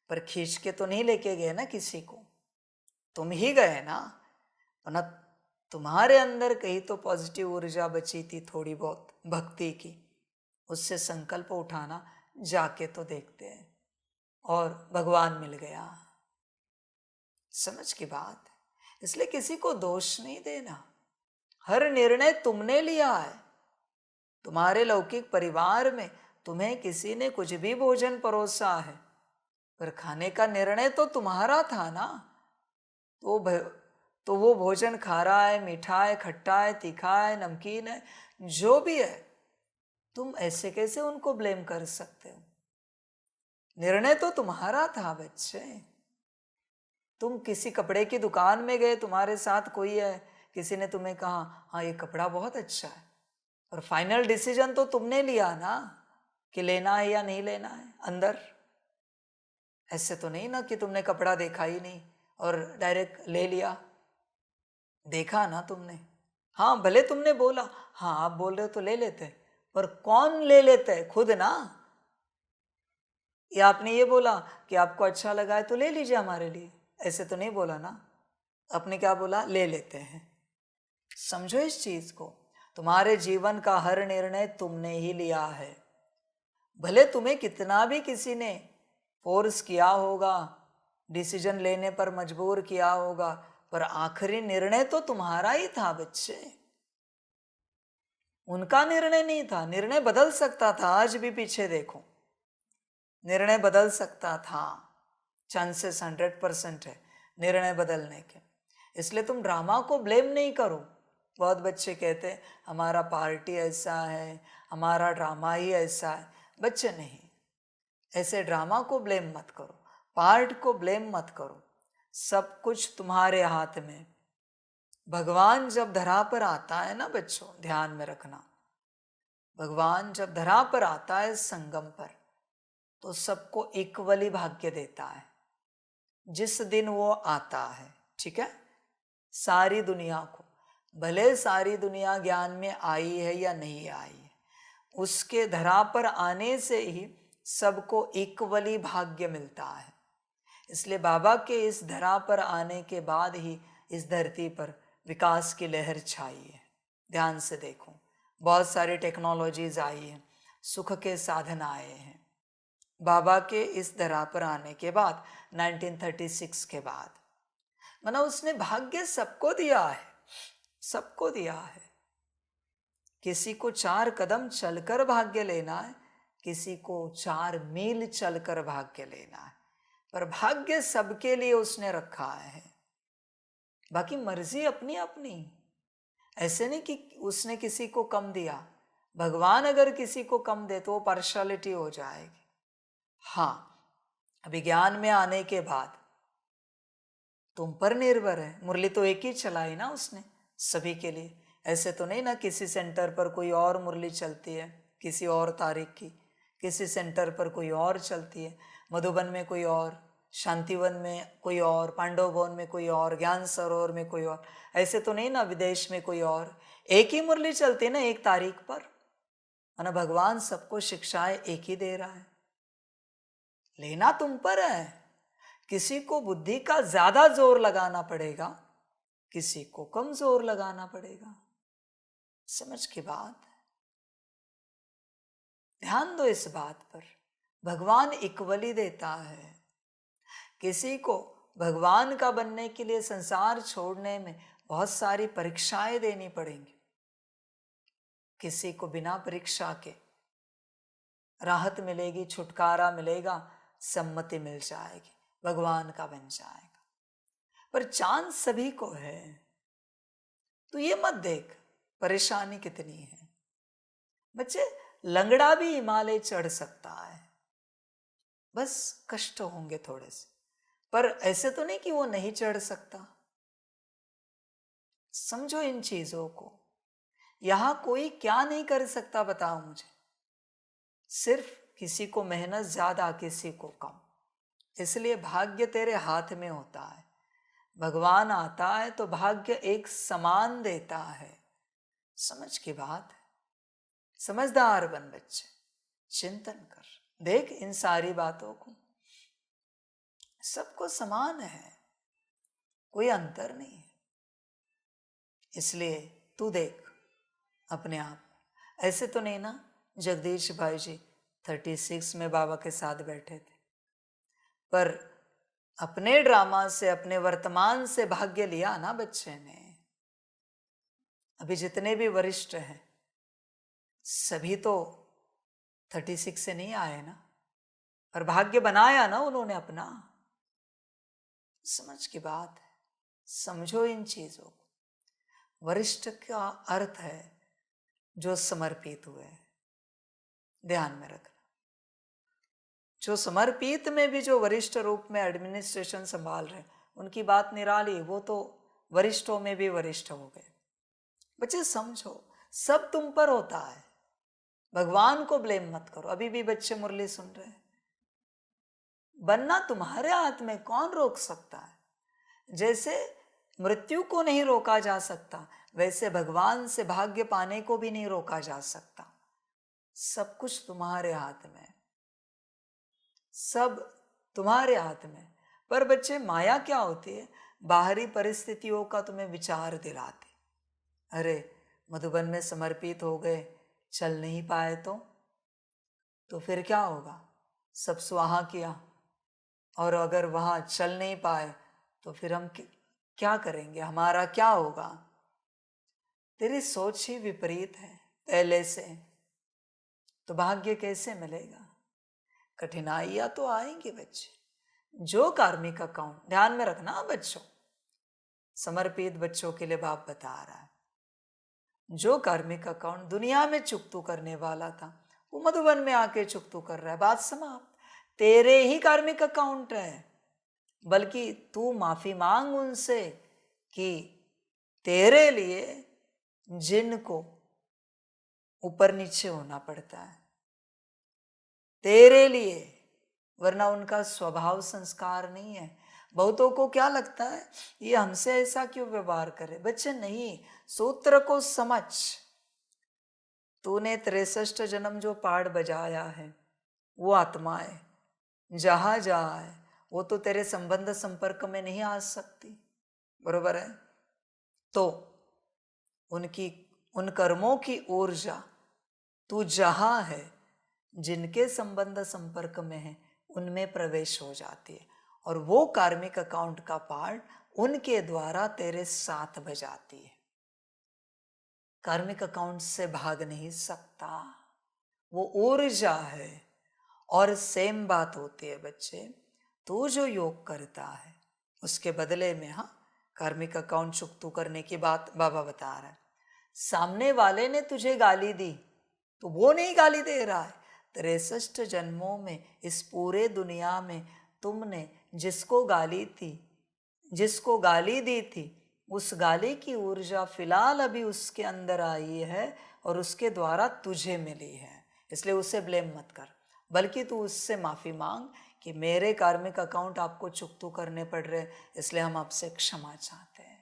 पर खींच के तो नहीं लेके गए ना किसी को। तुम ही गए ना, वरना तुम्हारे अंदर कहीं तो पॉजिटिव ऊर्जा बची थी थोड़ी बहुत भक्ति की, उससे संकल्प उठाना, जाके तो देखते हैं, और भगवान मिल गया। समझ की बात है। इसलिए किसी को दोष नहीं देना, हर निर्णय तुमने लिया है। तुम्हारे लौकिक परिवार में तुम्हें किसी ने कुछ भी भोजन परोसा है, पर खाने का निर्णय तो तुम्हारा था ना। तो वो भोजन खारा है, मीठा है, खट्टा है, तीखा है, नमकीन है, जो भी है, तुम ऐसे कैसे उनको ब्लेम कर सकते हो? निर्णय तो तुम्हारा था बच्चे। तुम किसी कपड़े की दुकान में गए, तुम्हारे साथ कोई है, किसी ने तुम्हें कहा हाँ ये कपड़ा बहुत अच्छा है, और फाइनल डिसीजन तो तुमने लिया ना कि लेना है या नहीं लेना है अंदर। ऐसे तो नहीं ना कि तुमने कपड़ा देखा ही नहीं और डायरेक्ट ले लिया। देखा ना तुमने, हाँ भले तुमने बोला हाँ आप बोल रहे हो तो ले लेते, पर कौन ले लेते है? खुद ना। या आपने ये बोला कि आपको अच्छा लगा है तो ले लीजिए हमारे लिए, ऐसे तो नहीं बोला ना। आपने क्या बोला? ले लेते हैं। समझो इस चीज को, तुम्हारे जीवन का हर निर्णय तुमने ही लिया है। भले तुम्हें कितना भी किसी ने फोर्स किया होगा, डिसीजन लेने पर मजबूर किया होगा, पर आखिरी निर्णय तो तुम्हारा ही था बच्चे, उनका निर्णय नहीं था। निर्णय बदल सकता था, आज भी पीछे देखो, निर्णय बदल सकता था। चांसेस 100% है निर्णय बदलने के। इसलिए तुम ड्रामा को ब्लेम नहीं करो। बहुत बच्चे कहते हैं हमारा पार्टी ऐसा है, हमारा ड्रामा ही ऐसा है। बच्चे नहीं, ऐसे ड्रामा को ब्लेम मत करो, पार्ट को ब्लेम मत करो। सब कुछ तुम्हारे हाथ में। भगवान जब धरा पर आता है ना बच्चों, ध्यान में रखना, भगवान जब धरा पर आता है संगम पर, तो सबको इक्वली भाग्य देता है जिस दिन वो आता है। ठीक है, सारी दुनिया को, भले सारी दुनिया ज्ञान में आई है या नहीं आई है, उसके धरा पर आने से ही सबको इक्वली भाग्य मिलता है। इसलिए बाबा के इस धरा पर आने के बाद ही इस धरती पर विकास की लहर छाई है। ध्यान से देखो, बहुत सारी टेक्नोलॉजीज आई हैं, सुख के साधन आए हैं बाबा के इस धरा पर आने के बाद, 1936 के बाद। माना उसने भाग्य सबको दिया है, सबको दिया है। किसी को 4 कदम चलकर भाग्य लेना है, किसी को 4 मील चलकर भाग्य लेना है, पर भाग्य सबके लिए उसने रखा है। बाकी मर्जी अपनी अपनी, ऐसे नहीं कि उसने किसी को कम दिया। भगवान अगर किसी को कम दे तो वो पार्शियलिटी हो जाएगी। हाँ, अभी ज्ञान में आने के बाद तुम पर निर्भर है। मुरली तो एक ही चलाई ना उसने सभी के लिए। ऐसे तो नहीं ना किसी सेंटर पर कोई और मुरली चलती है, किसी और तारीख की, किसी सेंटर पर कोई और चलती है, मधुबन में कोई और, शांतिवन में कोई और, पांडव भवन में कोई और, ज्ञान सरोवर में कोई और। ऐसे तो नहीं ना विदेश में कोई और। एक ही मुरली चलती है ना एक तारीख पर, ना भगवान सबको शिक्षाएं एक ही दे रहा है। लेना तुम पर है। किसी को बुद्धि का ज्यादा जोर लगाना पड़ेगा, किसी को कम जोर लगाना पड़ेगा। समझ की बात है, ध्यान दो इस बात पर। भगवान इक्वली देता है। किसी को भगवान का बनने के लिए संसार छोड़ने में बहुत सारी परीक्षाएं देनी पड़ेंगी, किसी को बिना परीक्षा के राहत मिलेगी, छुटकारा मिलेगा, सम्मति मिल जाएगी, भगवान का बन जाएगा। पर चांस सभी को है, तो ये मत देख परेशानी कितनी है। बच्चे, लंगड़ा भी हिमालय चढ़ सकता है, बस कष्ट होंगे थोड़े से, पर ऐसे तो नहीं कि वो नहीं चढ़ सकता। समझो इन चीजों को। यहां कोई क्या नहीं कर सकता बताओ मुझे? सिर्फ किसी को मेहनत ज्यादा, किसी को कम। इसलिए भाग्य तेरे हाथ में होता है। भगवान आता है तो भाग्य एक समान देता है। समझ की बात है। समझदार बन बच्चे, चिंतन कर, देख इन सारी बातों को। सबको समान है, कोई अंतर नहीं है। इसलिए तू देख अपने आप, ऐसे तो नहीं ना जगदीश भाई जी 36 में बाबा के साथ बैठे थे, पर अपने ड्रामा से, अपने वर्तमान से भाग्य लिया ना बच्चे ने। अभी जितने भी वरिष्ठ हैं सभी तो 36 से नहीं आए ना, पर भाग्य बनाया ना उन्होंने अपना। समझ की बात है, समझो इन चीजों को। वरिष्ठ का अर्थ है जो समर्पित हुए, ध्यान में रखना। जो समर्पित में भी जो वरिष्ठ रूप में एडमिनिस्ट्रेशन संभाल रहे, उनकी बात निराली, वो तो वरिष्ठों में भी वरिष्ठ हो गए। बच्चे समझो, सब तुम पर होता है, भगवान को ब्लेम मत करो। अभी भी बच्चे मुरली सुन रहे हैं, बनना तुम्हारे हाथ में, कौन रोक सकता है। जैसे मृत्यु को नहीं रोका जा सकता, वैसे भगवान से भाग्य पाने को भी नहीं रोका जा सकता। सब कुछ तुम्हारे हाथ में, सब तुम्हारे हाथ में। पर बच्चे माया क्या होती है, बाहरी परिस्थितियों का तुम्हें विचार दिलाती। अरे मधुबन में समर्पित हो गए, चल नहीं पाए तो फिर क्या होगा, सब स्वाहा किया, और अगर वहां चल नहीं पाए तो फिर हम क्या करेंगे, हमारा क्या होगा। तेरी सोच ही विपरीत है पहले से, तो भाग्य कैसे मिलेगा। कठिनाइयां तो आएंगी बच्चे, जो कार्मिक अकाउंट, ध्यान में रखना बच्चों, समर्पित बच्चों के लिए बाप बता रहा है, जो कार्मिक अकाउंट दुनिया में चुकतू करने वाला था वो मधुबन में आके चुकतू कर रहा है। बात समाप्त। तेरे ही कार्मिक अकाउंट है, बल्कि तू माफी मांग उनसे कि तेरे लिए जिनको ऊपर नीचे होना पड़ता है तेरे लिए, वरना उनका स्वभाव संस्कार नहीं है। बहुतों को क्या लगता है, ये हमसे ऐसा क्यों व्यवहार करे। बच्चे नहीं, सूत्र को समझ। तूने 63 जन्म जो पाठ बजाया है वो आत्माएं जहां जहां है, वो तो तेरे संबंध संपर्क में नहीं आ सकती, बरोबर है। तो उन कर्मों की ऊर्जा तू जहां है, जिनके संबंध संपर्क में है, उनमें प्रवेश हो जाती है, और वो कार्मिक अकाउंट का पार्ट उनके द्वारा तेरे साथ बजाती है। कार्मिक अकाउंट से भाग नहीं सकता, वो ऊर्जा है। और सेम बात होती है बच्चे, तू जो योग करता है उसके बदले में, हाँ, कार्मिक अकाउंट चुकतू करने की बात बाबा बता रहा है। सामने वाले ने तुझे गाली दी तो वो नहीं गाली दे रहा है। 63 जन्मों में इस पूरे दुनिया में तुमने जिसको गाली दी थी, उस गाली की ऊर्जा फिलहाल अभी उसके अंदर आई है और उसके द्वारा तुझे मिली है। इसलिए उसे ब्लेम मत कर, बल्कि तू उससे माफी मांग कि मेरे कार्मिक अकाउंट आपको चुकतू करने पड़ रहे, इसलिए हम आपसे क्षमा चाहते हैं।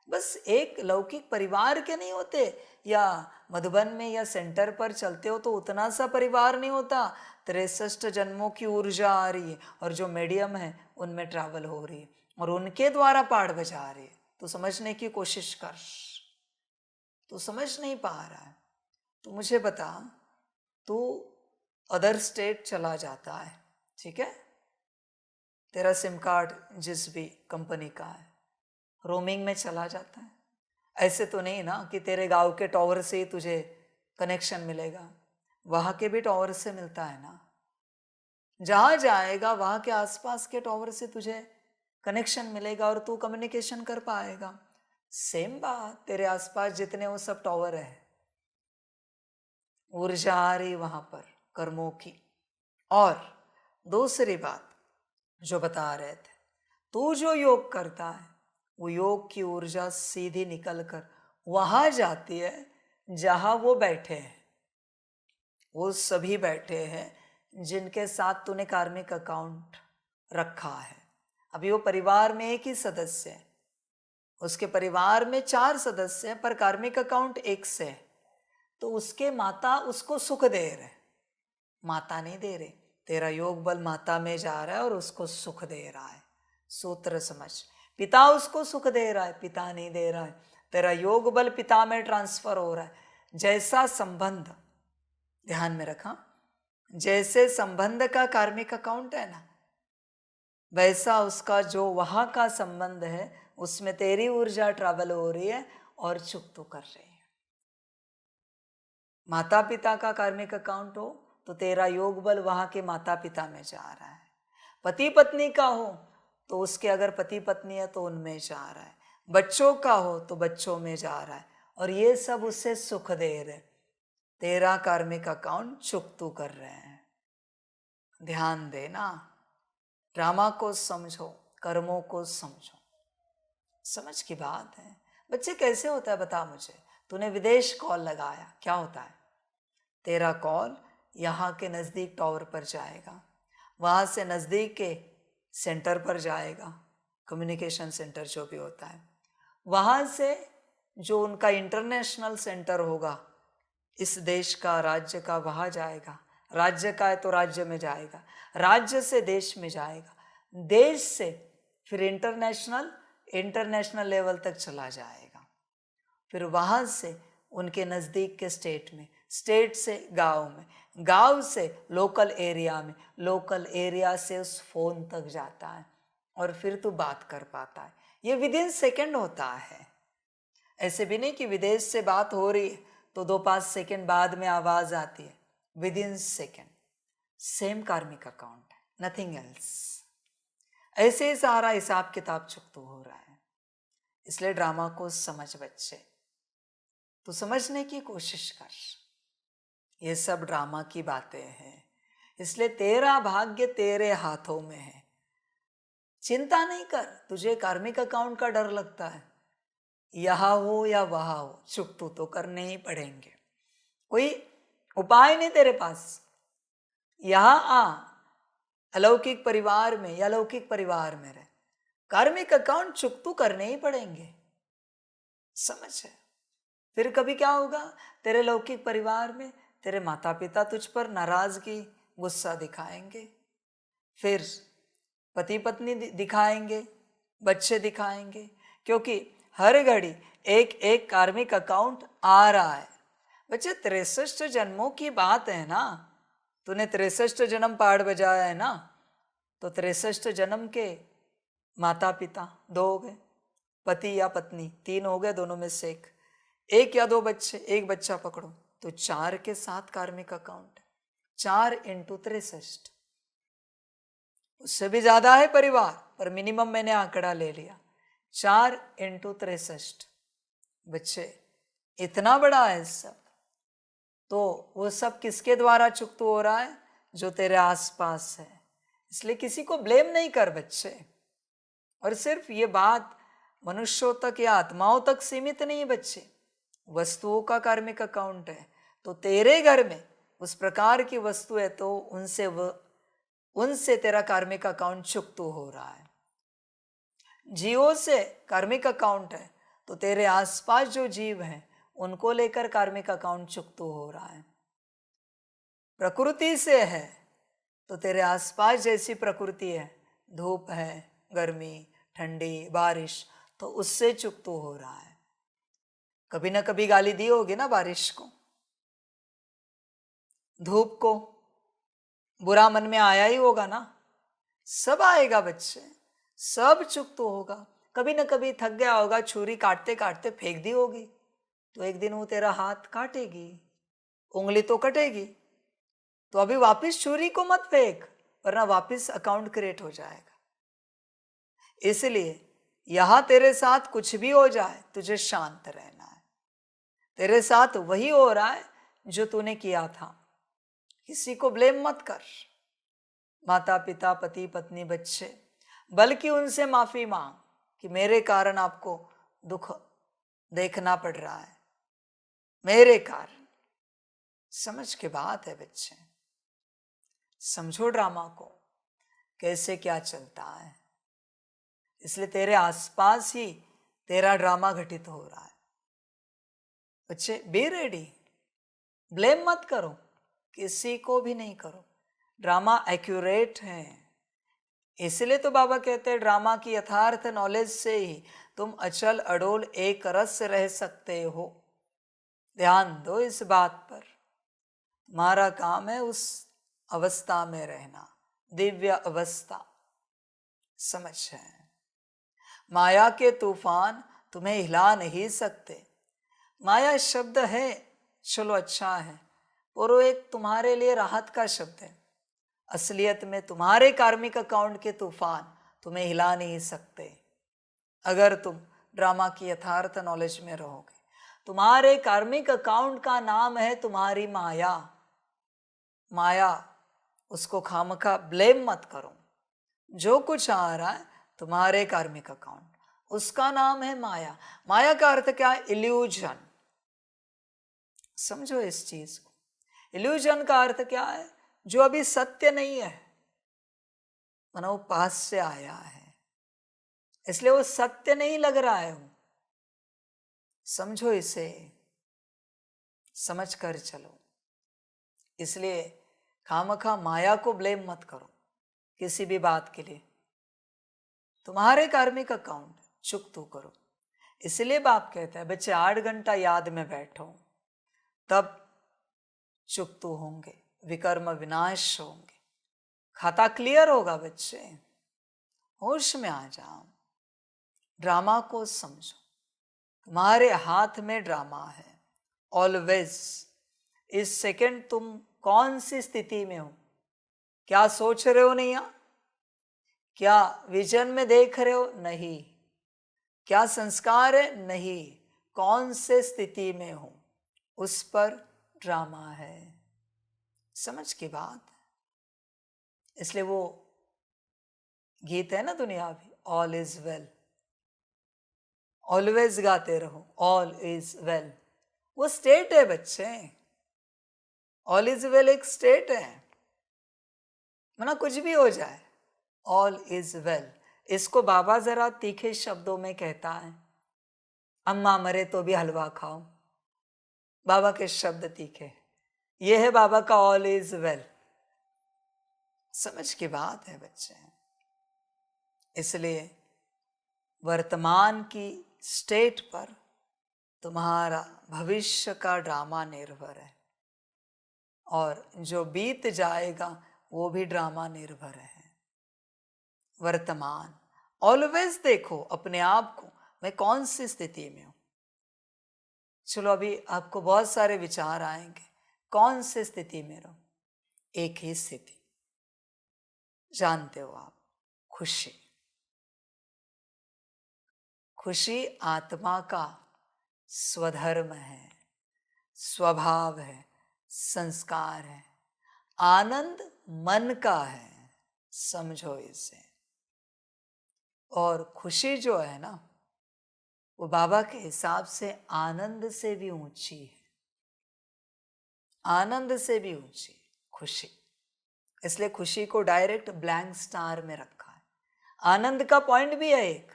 बस एक लौकिक परिवार के नहीं होते, या मधुबन में या सेंटर पर चलते हो तो उतना सा परिवार नहीं होता। 63 जन्मों की ऊर्जा आ रही है, और जो मीडियम है उनमें ट्रैवल हो रही है, और उनके द्वारा पाठ बजा रही है। तो समझने की कोशिश कर, तू समझ नहीं पा रहा है तो मुझे बता, तू अदर स्टेट चला जाता है, ठीक है, तेरा सिम कार्ड जिस भी कंपनी का है रोमिंग में चला जाता है। ऐसे तो नहीं ना कि तेरे गांव के टावर से ही तुझे कनेक्शन मिलेगा, वहां के भी टावर से मिलता है ना। जहां जाएगा वहां के आसपास के टावर से तुझे कनेक्शन मिलेगा और तू कम्युनिकेशन कर पाएगा। सेम बात, तेरे आसपास जितने वो सब टावर है, ऊर्जा आ रही वहां पर कर्मों की। और दूसरी बात जो बता रहे थे, तू जो योग करता है वो योग की ऊर्जा सीधी निकल कर वहां जाती है जहां वो बैठे हैं, वो सभी बैठे हैं जिनके साथ तूने कार्मिक अकाउंट रखा है। अभी वो परिवार में एक ही सदस्य है, उसके परिवार में 4 सदस्य हैं, पर कार्मिक अकाउंट एक से है, तो उसके माता उसको सुख दे रहे, माता नहीं दे रहे। तेरा योग बल माता में जा रहा है और उसको सुख दे रहा है। सूत्र समझ, पिता उसको सुख दे रहा है, पिता नहीं दे रहा है, तेरा योग बल पिता में ट्रांसफर हो रहा है। जैसा संबंध, ध्यान में रखा, जैसे संबंध का कार्मिक अकाउंट है ना, वैसा उसका जो वहां का संबंध है उसमें तेरी ऊर्जा ट्रैवल हो रही है और चुक तो कर रही है। माता पिता का कार्मिक अकाउंट हो तो तेरा योग बल वहां के माता पिता में जा रहा है। पति पत्नी का हो तो उसके अगर पति पत्नी है तो उनमें जा रहा है। बच्चों का हो तो बच्चों में जा रहा है, और ये सब उससे सुख दे रहे। तेरा कार्मिक अकाउंट चुकतू कर रहे हैं। ध्यान देना, ड्रामा को समझो, कर्मों को समझो। समझ की बात है। बच्चे कैसे होता है बता मुझे। तूने विदेश कॉल लगाया, क्या होता है? तेरा कॉल यहाँ के नज़दीक टावर पर जाएगा, वहाँ से नज़दीक के सेंटर पर जाएगा, कम्युनिकेशन सेंटर जो भी होता है, वहाँ से जो उनका इंटरनेशनल सेंटर होगा इस देश का, राज्य का, वहाँ जाएगा। राज्य का है तो राज्य में जाएगा, राज्य से देश में जाएगा, देश से फिर इंटरनेशनल लेवल तक चला जाएगा, फिर वहाँ से उनके नज़दीक के स्टेट में, स्टेट से गांव में, गांव से लोकल एरिया में, लोकल एरिया से उस फोन तक जाता है और फिर तू बात कर पाता है। ये विद इन सेकेंड होता है। ऐसे भी नहीं कि विदेश से बात हो रही है तो 2-5 सेकेंड बाद में आवाज आती है। With in second. सेम कार्मिक अकाउंट है, नथिंग एल्स। ऐसे ही सारा हिसाब किताब चुकता हो रहा है। इसलिए ड्रामा को समझ बच्चे, तो समझने की कोशिश कर। ये सब ड्रामा की बातें हैं, इसलिए तेरा भाग्य तेरे हाथों में है। चिंता नहीं कर। तुझे कार्मिक अकाउंट का डर लगता है, यहाँ हो या वहाँ हो, चुकतू तो करने ही पड़ेंगे। कोई उपाय नहीं तेरे पास। यहाँ आ, अलौकिक परिवार में या लौकिक परिवार में रहे, कार्मिक अकाउंट चुकतू करने ही पड़ेंगे। समझ है? फिर कभी क्या होगा, तेरे लौकिक परिवार में तेरे माता पिता तुझ पर नाराजगी, गुस्सा दिखाएंगे, फिर पति पत्नी दिखाएंगे, बच्चे दिखाएंगे, क्योंकि हर घड़ी एक एक कार्मिक अकाउंट आ रहा है। बच्चे 63 जन्मों की बात है ना। तूने 63 जन्म पहाड़ बजाया है ना, तो 63 जन्म के माता पिता 2 हो गए, पति या पत्नी 3 हो गए, दोनों में से एक या 2 बच्चे, एक बच्चा पकड़ो तो 4 के साथ कार्मिक अकाउंट। 4 × 63, उससे भी ज्यादा है परिवार, पर मिनिमम मैंने आंकड़ा ले लिया। 4 × 63 बच्चे, इतना बड़ा है सब। तो वो सब किसके द्वारा चुकता हो रहा है? जो तेरे आसपास है। इसलिए किसी को ब्लेम नहीं कर बच्चे। और सिर्फ ये बात मनुष्यों तक या आत्माओं तक सीमित नहीं है बच्चे, वस्तुओं का कार्मिक अकाउंट है। तो तेरे घर में उस प्रकार की वस्तु है तो उनसे तेरा कार्मिक अकाउंट चुकता हो रहा है। जीवों से कार्मिक अकाउंट है तो तेरे आसपास जो जीव हैं उनको लेकर कार्मिक अकाउंट चुकता हो रहा है। प्रकृति से है तो तेरे आसपास जैसी प्रकृति है, धूप है, गर्मी, ठंडी, बारिश, तो उससे चुकता हो रहा है। कभी ना कभी गाली दी होगी ना बारिश को, धूप को, बुरा मन में आया ही होगा ना। सब आएगा बच्चे, सब चुकता होगा। कभी ना कभी थक गया होगा, छुरी काटते काटते फेंक दी होगी, तो एक दिन वो तेरा हाथ काटेगी, उंगली तो कटेगी। तो अभी वापस छुरी को मत फेंक, वरना वापस अकाउंट क्रिएट हो जाएगा। इसलिए यहां तेरे साथ कुछ भी हो जाए, तुझे शांत रहना है। तेरे साथ वही हो रहा है जो तूने किया था। किसी को ब्लेम मत कर, माता पिता, पति पत्नी, बच्चे, बल्कि उनसे माफी मांग कि मेरे कारण आपको दुख देखना पड़ रहा है, मेरे कारण। समझ के बात है बच्चे, समझो ड्रामा को कैसे क्या चलता है। इसलिए तेरे आसपास ही तेरा ड्रामा घटित हो रहा है। बच्चे बी रेडी, ब्लेम मत करो, किसी को भी नहीं करो। ड्रामा एक्यूरेट है, इसलिए तो बाबा कहते हैं ड्रामा की यथार्थ नॉलेज से ही तुम अचल अडोल एक रस रह सकते हो। ध्यान दो इस बात पर। तुम्हारा काम है उस अवस्था में रहना, दिव्य अवस्था। समझ है? माया के तूफान तुम्हें हिला नहीं सकते। माया शब्द है, चलो अच्छा है, और वो एक तुम्हारे लिए राहत का शब्द है। असलियत में तुम्हारे कार्मिक अकाउंट के तूफान तुम्हें हिला नहीं सकते अगर तुम ड्रामा की यथार्थ नॉलेज में रहोगे। तुम्हारे कार्मिक अकाउंट का नाम है तुम्हारी माया। माया, उसको खामखा ब्लेम मत करो। जो कुछ आ रहा है तुम्हारे कार्मिक अकाउंट, उसका नाम है माया। माया का अर्थ क्या है? इल्यूजन। समझो इस चीज को। इल्यूजन का अर्थ क्या है? जो अभी सत्य नहीं है, मानो वो पास से आया है, इसलिए वो सत्य नहीं लग रहा है। वो समझो इसे, समझ कर चलो। इसलिए खामखा माया को ब्लेम मत करो किसी भी बात के लिए। तुम्हारे कार्मिक अकाउंट चुकतू करो। इसलिए बाप कहता है बच्चे 8 घंटा याद में बैठो, तब चुकतू होंगे, विकर्म विनाश होंगे, खाता क्लियर होगा। बच्चे होश में आ जाओ, ड्रामा को समझो। तुम्हारे हाथ में ड्रामा है ऑलवेज। इस सेकंड तुम कौन सी स्थिति में हो, क्या सोच रहे हो? नहीं, क्या विजन में देख रहे हो? नहीं। क्या संस्कार है? नहीं। कौन से स्थिति में हो, उस पर ड्रामा है। समझ की बात। इसलिए वो गीत है ना दुनियावी, ऑल इज वेल, ऑलवेज गाते रहो ऑल इज वेल। वो स्टेट है बच्चे। ऑल इज वेल एक स्टेट है, माना कुछ भी हो जाए, ऑल इज वेल। इसको बाबा जरा तीखे शब्दों में कहता है, अम्मा मरे तो भी हलवा खाओ। बाबा के शब्द तीखे, ये है बाबा का ऑल इज वेल। समझ की बात है बच्चे। इसलिए वर्तमान की स्टेट पर तुम्हारा भविष्य का ड्रामा निर्भर है, और जो बीत जाएगा वो भी ड्रामा निर्भर है। वर्तमान ऑलवेज देखो अपने आप को, मैं कौन सी स्थिति में हूं। चलो अभी आपको बहुत सारे विचार आएंगे, कौन सी स्थिति में रहो? एक ही स्थिति, जानते हो आप, खुशी। खुशी आत्मा का स्वधर्म है, स्वभाव है, संस्कार है। आनंद मन का है, समझो इसे। और खुशी जो है ना, वो बाबा के हिसाब से आनंद से भी ऊंची है, आनंद से भी ऊंची खुशी। इसलिए खुशी को डायरेक्ट ब्लैंक स्टार में रखा है। आनंद का पॉइंट भी है एक,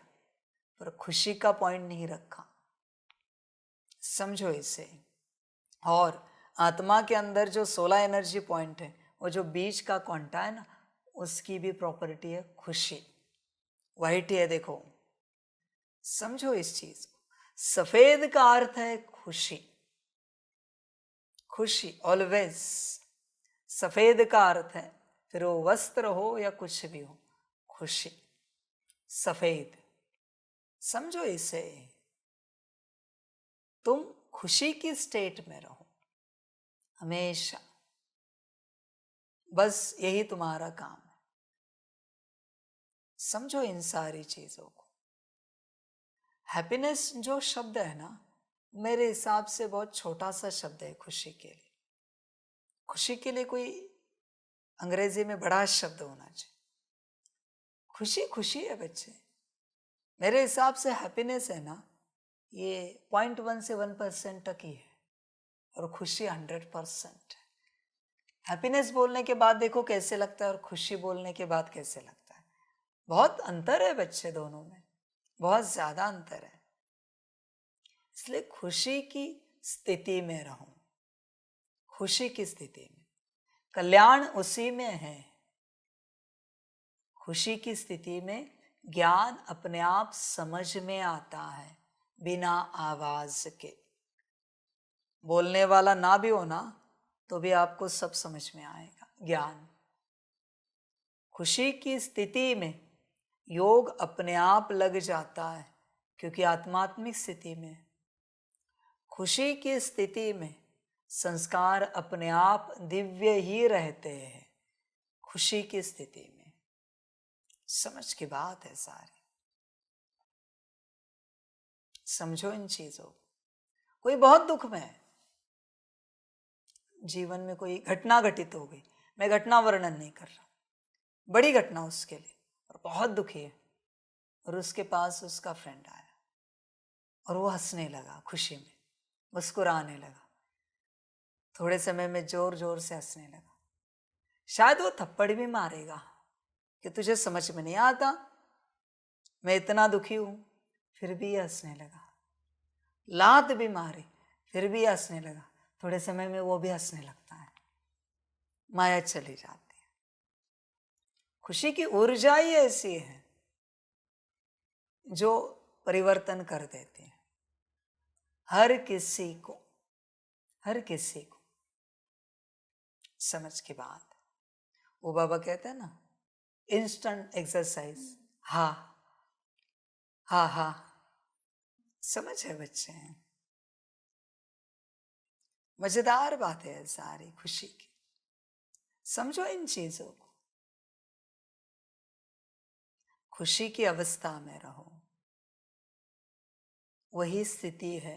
पर खुशी का पॉइंट नहीं रखा। समझो इसे। और आत्मा के अंदर जो 16 एनर्जी पॉइंट है, वो जो बीच का क्वांटा है ना, उसकी भी प्रॉपर्टी है खुशी। वाइट है, देखो, समझो इस चीज को। सफेद का अर्थ है खुशी, खुशी ऑलवेज। सफेद का अर्थ है, फिर वो वस्त्र हो या कुछ भी हो, खुशी, सफेद। समझो इसे। तुम खुशी की स्टेट में रहो हमेशा, बस यही तुम्हारा काम है। समझो इन सारी चीजों को। हैप्पीनेस जो शब्द है ना, मेरे हिसाब से बहुत छोटा सा शब्द है खुशी के लिए। खुशी के लिए कोई अंग्रेजी में बड़ा शब्द होना चाहिए। खुशी खुशी है बच्चे। मेरे हिसाब से हैप्पीनेस है ना, ये 0.1 से 1% तक ही है, और खुशी 100% है। हैप्पीनेस बोलने के बाद देखो कैसे लगता है, और खुशी बोलने के बाद कैसे लगता है। बहुत अंतर है बच्चे, दोनों में बहुत ज्यादा अंतर है। इसलिए खुशी की स्थिति में रहो, खुशी की स्थिति में। कल्याण उसी में है, खुशी की स्थिति में ज्ञान अपने आप समझ में आता है बिना आवाज के। बोलने वाला ना भी हो ना तो भी आपको सब समझ में आएगा ज्ञान। खुशी की स्थिति में योग अपने आप लग जाता है क्योंकि आत्मात्मिक स्थिति में। खुशी की स्थिति में संस्कार अपने आप दिव्य ही रहते हैं खुशी की स्थिति में। समझ की बात है सारी, समझो इन चीजों को। कोई बहुत दुख में है, जीवन में कोई घटना घटित हो गई, मैं घटना वर्णन नहीं कर रहा, बड़ी घटना उसके लिए और बहुत दुखी है, और उसके पास उसका फ्रेंड आया और वो हंसने लगा, खुशी में मुस्कुराने लगा, थोड़े समय में जोर जोर से हंसने लगा। शायद वो थप्पड़ भी मारेगा कि तुझे समझ में नहीं आता, मैं इतना दुखी हूं, फिर भी हंसने लगा। लात भी मारे फिर भी हंसने लगा, थोड़े समय में वो भी हंसने लगता है, माया चली जाती है। खुशी की ऊर्जा ही ऐसी है जो परिवर्तन कर देती है हर किसी को, हर किसी को। समझ की बात। वो बाबा कहते हैं ना, इंस्टेंट एक्सरसाइज, हा हा हा। समझ है बच्चे, मजेदार बात है सारी खुशी की। समझो इन चीजों को, खुशी की अवस्था में रहो, वही स्थिति है।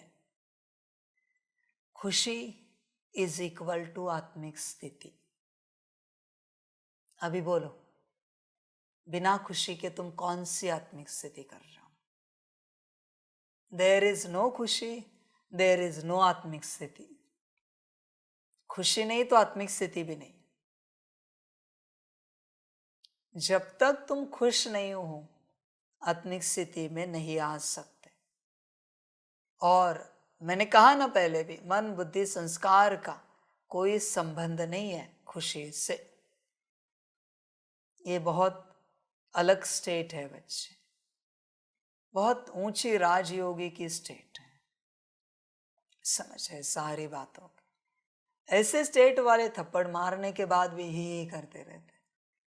खुशी इज इक्वल टू आत्मिक स्थिति। अभी बोलो, बिना खुशी के तुम कौन सी आत्मिक स्थिति कर रहे हो? देयर इज नो खुशी, देयर इज नो आत्मिक स्थिति। खुशी नहीं तो आत्मिक स्थिति भी नहीं। जब तक तुम खुश नहीं हो आत्मिक स्थिति में नहीं आ सकते। और मैंने कहा ना पहले भी, मन बुद्धि संस्कार का कोई संबंध नहीं है खुशी से। ये बहुत अलग स्टेट है बच्चे, बहुत ऊंची राजयोगी की स्टेट है। समझ है सारी बातों की। ऐसे स्टेट वाले थप्पड़ मारने के बाद भी ही करते रहते,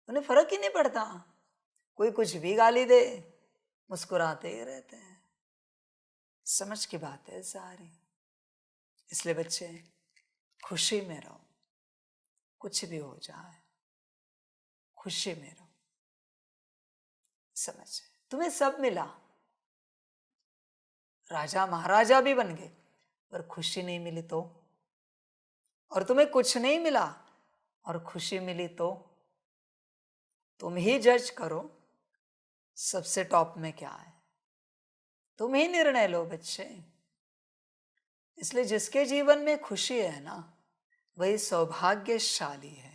उन्हें फर्क ही नहीं पड़ता, कोई कुछ भी गाली दे मुस्कुराते ही रहते हैं। समझ की बात है सारी। इसलिए बच्चे खुशी में रहो, कुछ भी हो जाए खुशी में रहो। समझ, तुम्हें सब मिला, राजा महाराजा भी बन गए, पर खुशी नहीं मिली तो? और तुम्हें कुछ नहीं मिला और खुशी मिली तो? तुम ही जज करो सबसे टॉप में क्या है, तुम ही निर्णय लो बच्चे। इसलिए जिसके जीवन में खुशी है ना, वही सौभाग्यशाली है।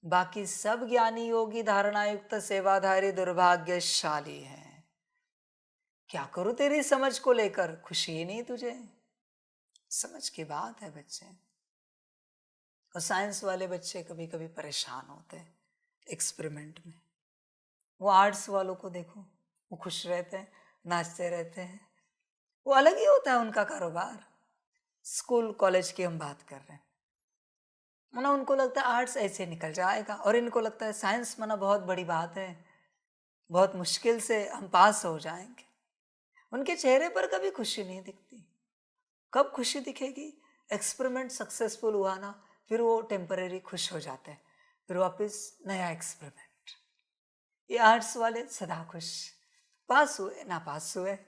बाकी सब ज्ञानी योगी धारणा युक्त सेवाधारी दुर्भाग्यशाली है। क्या करूं तेरी समझ को लेकर, खुशी ही नहीं तुझे। समझ की बात है बच्चे। और साइंस वाले बच्चे कभी कभी परेशान होते हैं एक्सपेरिमेंट में। वो आर्ट्स वालों को देखो, वो खुश रहते हैं, नाचते रहते हैं, वो अलग ही होता है उनका कारोबार। स्कूल कॉलेज की हम बात कर रहे हैं ना, उनको लगता है आर्ट्स ऐसे निकल जाएगा, और इनको लगता है साइंस माना बहुत बड़ी बात है, बहुत मुश्किल से हम पास हो जाएंगे। उनके चेहरे पर कभी खुशी नहीं दिखती। कब खुशी दिखेगी? एक्सपेरिमेंट सक्सेसफुल हुआ ना, फिर वो टेम्परेरी खुश हो जाते हैं, फिर वापस नया एक्सपेरिमेंट। ये आर्ट्स वाले सदा खुश, पास हुए ना पास हुए।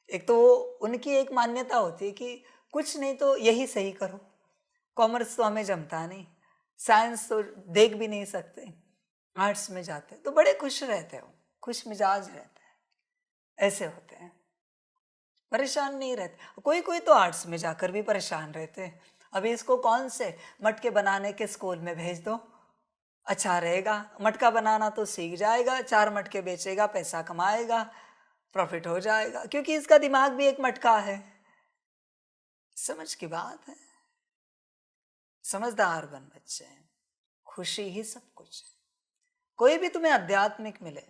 एक तो वो उनकी एक मान्यता होती है कि कुछ नहीं तो यही सही करो। कॉमर्स तो हमें जमता नहीं, साइंस तो देख भी नहीं सकते, आर्ट्स में जाते तो बड़े खुश रहते हो, खुश मिजाज रहते हैं, ऐसे होते हैं, परेशान नहीं रहते। कोई कोई तो आर्ट्स में जाकर भी परेशान रहते हैं। अभी इसको कौन से मटके बनाने के स्कूल में भेज दो, अच्छा रहेगा, मटका बनाना तो सीख जाएगा, 4 मटके बेचेगा, पैसा कमाएगा, प्रॉफिट हो जाएगा, क्योंकि इसका दिमाग भी एक मटका है। समझ की बात है। समझदार बन बच्चे, खुशी ही सब कुछ है। कोई भी तुम्हें आध्यात्मिक मिले,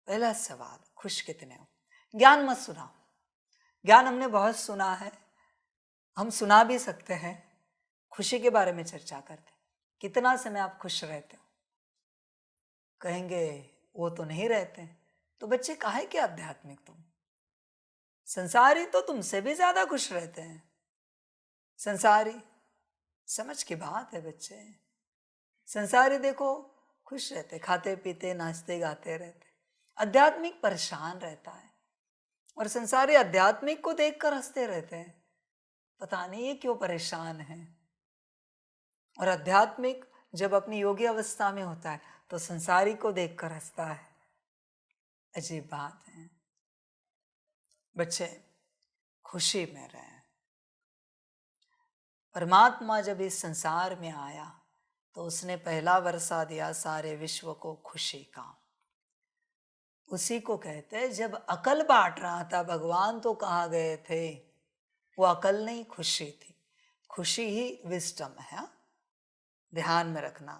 पहला सवाल, खुश कितने हो? ज्ञान मत सुनाओ। ज्ञान हमने बहुत सुना है, हम सुना भी सकते हैं। खुशी के बारे में चर्चा करते, कितना समय आप खुश रहते हो? कहेंगे वो तो नहीं रहते। तो बच्चे काहे के आध्यात्मिक तुम? संसारी तो तुमसे भी ज्यादा खुश रहते हैं। संसारी, समझ की बात है बच्चे। संसारी देखो खुश रहते, खाते पीते नाचते गाते रहते। आध्यात्मिक परेशान रहता है, और संसारी आध्यात्मिक को देखकर हंसते रहते हैं। पता नहीं ये क्यों परेशान है। और आध्यात्मिक जब अपनी योगी अवस्था में होता है तो संसारी को देखकर हंसता है। अजीब बात है। बच्चे खुशी में रहें। परमात्मा जब इस संसार में आया तो उसने पहला वर्षा दिया सारे विश्व को खुशी का। उसी को कहते हैं जब अकल बांट रहा था भगवान तो कहाँ गए थे? वो अकल नहीं, खुशी थी। खुशी ही विजडम है, ध्यान में रखना।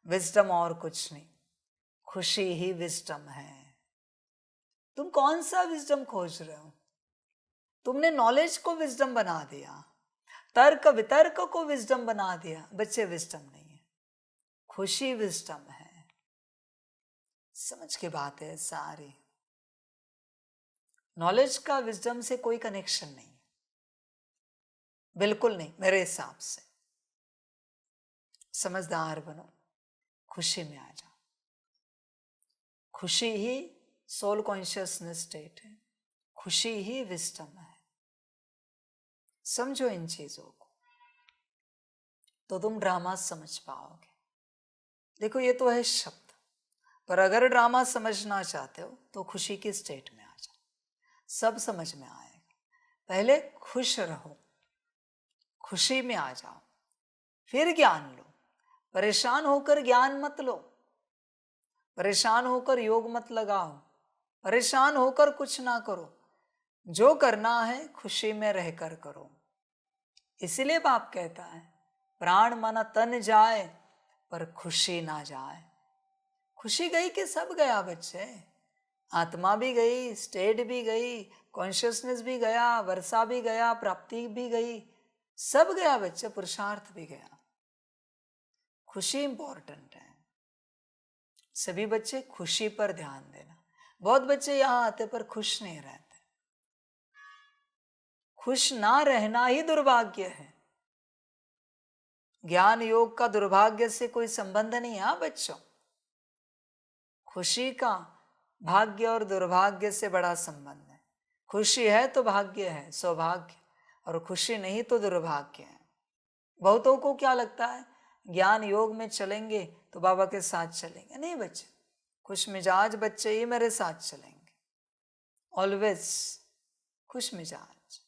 विजडम और कुछ नहीं, खुशी ही विजडम है। तुम कौन सा विजडम खोज रहे हो? तुमने नॉलेज को विजडम बना दिया, तर्क वितर्क को विजडम बना दिया। बच्चे विजडम नहीं है, खुशी विजडम है। समझ की बात है सारी। नॉलेज का विजडम से कोई कनेक्शन नहीं, बिल्कुल नहीं मेरे हिसाब से। समझदार बनो, खुशी में आ जाओ। खुशी ही सोल कॉन्शियसनेस स्टेट है, खुशी ही विजडम है। समझो इन चीजों को तो तुम ड्रामा समझ पाओगे। देखो ये तो है शब्द, पर अगर ड्रामा समझना चाहते हो तो खुशी की स्टेट में आ जाओ, सब समझ में आएगा। पहले खुश रहो, खुशी में आ जाओ, फिर ज्ञान लो। परेशान होकर ज्ञान मत लो, परेशान होकर योग मत लगाओ, परेशान होकर कुछ ना करो। जो करना है खुशी में रहकर करो। इसीलिए बाप कहता है प्राण मन तन जाए पर खुशी ना जाए। खुशी गई कि सब गया बच्चे। आत्मा भी गई, स्टेट भी गई, कॉन्शियसनेस भी गया, वर्षा भी गया, प्राप्ति भी गई, सब गया बच्चे, पुरुषार्थ भी गया। खुशी इंपॉर्टेंट है। सभी बच्चे खुशी पर ध्यान देना। बहुत बच्चे यहां आते पर खुश नहीं रहते। खुश ना रहना ही दुर्भाग्य है। ज्ञान योग का दुर्भाग्य से कोई संबंध नहीं है बच्चों। खुशी का भाग्य और दुर्भाग्य से बड़ा संबंध है। खुशी है तो भाग्य है, सौभाग्य, और खुशी नहीं तो दुर्भाग्य है। बहुतों को क्या लगता है ज्ञान योग में चलेंगे तो बाबा के साथ चलेंगे। नहीं बच्चे, खुश मिजाज बच्चे ही मेरे साथ चलेंगे, ऑलवेज खुश मिजाज।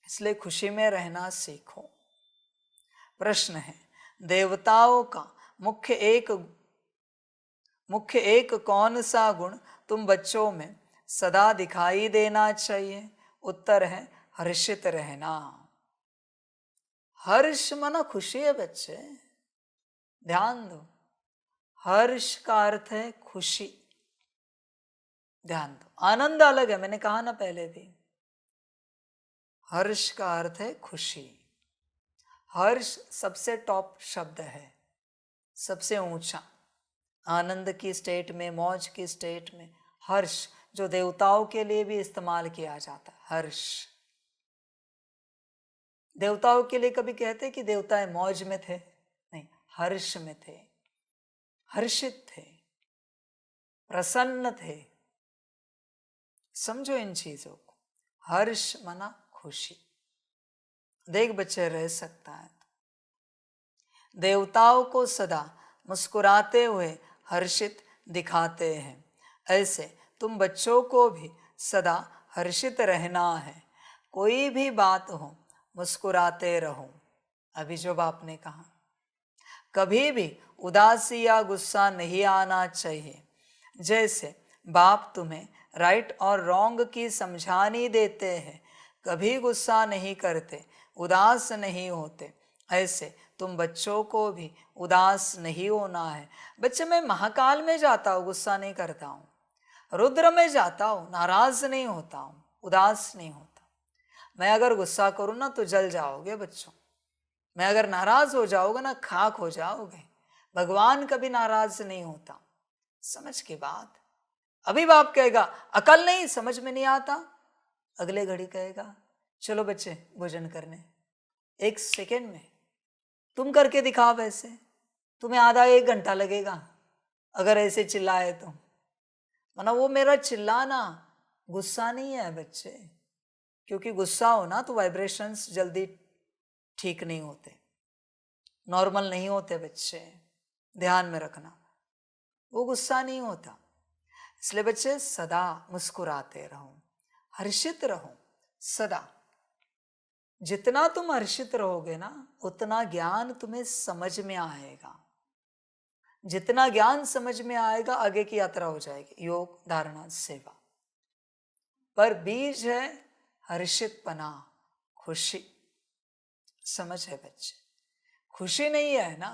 इसलिए खुशी में रहना सीखो। प्रश्न है, देवताओं का मुख्य एक कौन सा गुण तुम बच्चों में सदा दिखाई देना चाहिए? उत्तर है हर्षित रहना। हर्ष माना खुशी है बच्चे, ध्यान दो। हर्ष का अर्थ है खुशी, ध्यान दो। आनंद अलग है, मैंने कहा ना पहले भी। हर्ष का अर्थ है खुशी। हर्ष सबसे टॉप शब्द है, सबसे ऊंचा। आनंद की स्टेट में, मौज की स्टेट में हर्ष, जो देवताओं के लिए भी इस्तेमाल किया जाता है। हर्ष देवताओं के लिए कभी कहते कि देवता मौज में थे? नहीं, हर्ष में थे, हर्षित थे, प्रसन्न थे। समझो इन चीजों को। हर्ष माना खुशी। देख बच्चे, रह सकता है। देवताओं को सदा मुस्कुराते हुए हर्षित दिखाते हैं, ऐसे तुम बच्चों को भी सदा हर्षित रहना है। कोई भी बात हो मुस्कुराते रहो। अभी जो बाप ने कहा, कभी भी उदासी या गुस्सा नहीं आना चाहिए। जैसे बाप तुम्हें राइट और रॉन्ग की समझानी देते हैं, कभी गुस्सा नहीं करते, उदास नहीं होते, ऐसे तुम बच्चों को भी उदास नहीं होना है। बच्चे, मैं महाकाल में जाता हूँ, गुस्सा नहीं करता हूँ, रुद्र में जाता हूँ, नाराज नहीं होता हूँ, उदास नहीं होता। मैं अगर गुस्सा करूँ ना तो जल जाओगे बच्चों, मैं अगर नाराज हो जाओगे ना खाक हो जाओगे। भगवान कभी नाराज नहीं होता। समझ की बात। अभी बाप कहेगा अकल नहीं, समझ में नहीं आता, अगले घड़ी कहेगा चलो बच्चे भोजन करने, 1 सेकेंड में तुम करके दिखाओ, वैसे तुम्हें आधा 1 घंटा लगेगा अगर ऐसे चिल्लाए तो। माना वो मेरा चिल्लाना गुस्सा नहीं है बच्चे, क्योंकि गुस्सा हो ना तो वाइब्रेशंस जल्दी ठीक नहीं होते, नॉर्मल नहीं होते बच्चे, ध्यान में रखना। वो गुस्सा नहीं होता। इसलिए बच्चे सदा मुस्कुराते रहो, हर्षित रहो सदा। जितना तुम हर्षित रहोगे ना उतना ज्ञान तुम्हें समझ में आएगा। जितना ज्ञान समझ में आएगा आगे की यात्रा हो जाएगी, योग धारणा सेवा। पर बीज है हर्षितपना, खुशी। समझ है बच्चे? खुशी नहीं है ना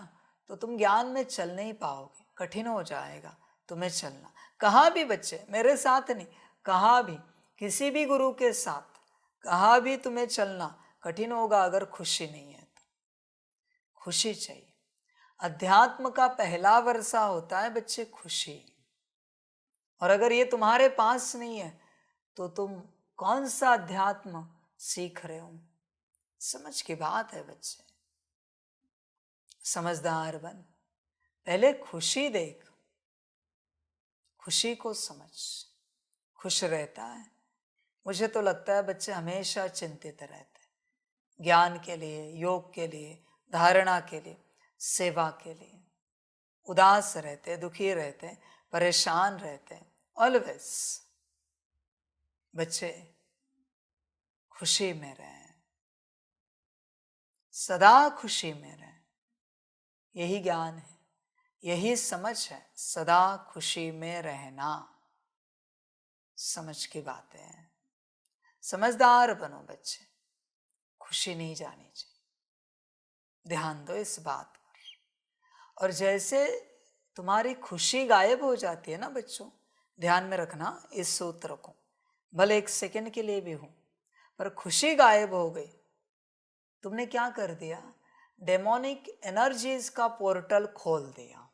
तो तुम ज्ञान में चल नहीं पाओगे, कठिन हो जाएगा तुम्हें चलना। कहाँ भी बच्चे, मेरे साथ नहीं, कहाँ भी किसी भी गुरु के साथ कहाँ भी तुम्हें चलना कठिन होगा अगर खुशी नहीं है तो। खुशी चाहिए। अध्यात्म का पहला वर्षा होता है बच्चे खुशी। और अगर ये तुम्हारे पास नहीं है तो तुम कौन सा अध्यात्म सीख रहे हो? समझ की बात है बच्चे, समझदार बन। पहले खुशी देख, खुशी को समझ। खुश रहता है। मुझे तो लगता है बच्चे हमेशा चिंतित रहते हैं, ज्ञान के लिए, योग के लिए, धारणा के लिए, सेवा के लिए। उदास रहते, दुखी रहते, परेशान रहते, ऑलवेज। बच्चे खुशी में रहें, सदा खुशी में रहें। यही ज्ञान है, यही समझ है, सदा खुशी में रहना। समझ की बातें हैं। समझदार बनो बच्चे, खुशी नहीं जानी चाहिए। ध्यान दो इस बात पर। और जैसे तुम्हारी खुशी गायब हो जाती है ना बच्चों, ध्यान में रखना इस सूत्र को, भले 1 सेकंड के लिए भी हो, पर खुशी गायब हो गई, तुमने क्या कर दिया? डेमोनिक एनर्जीज का पोर्टल खोल दिया।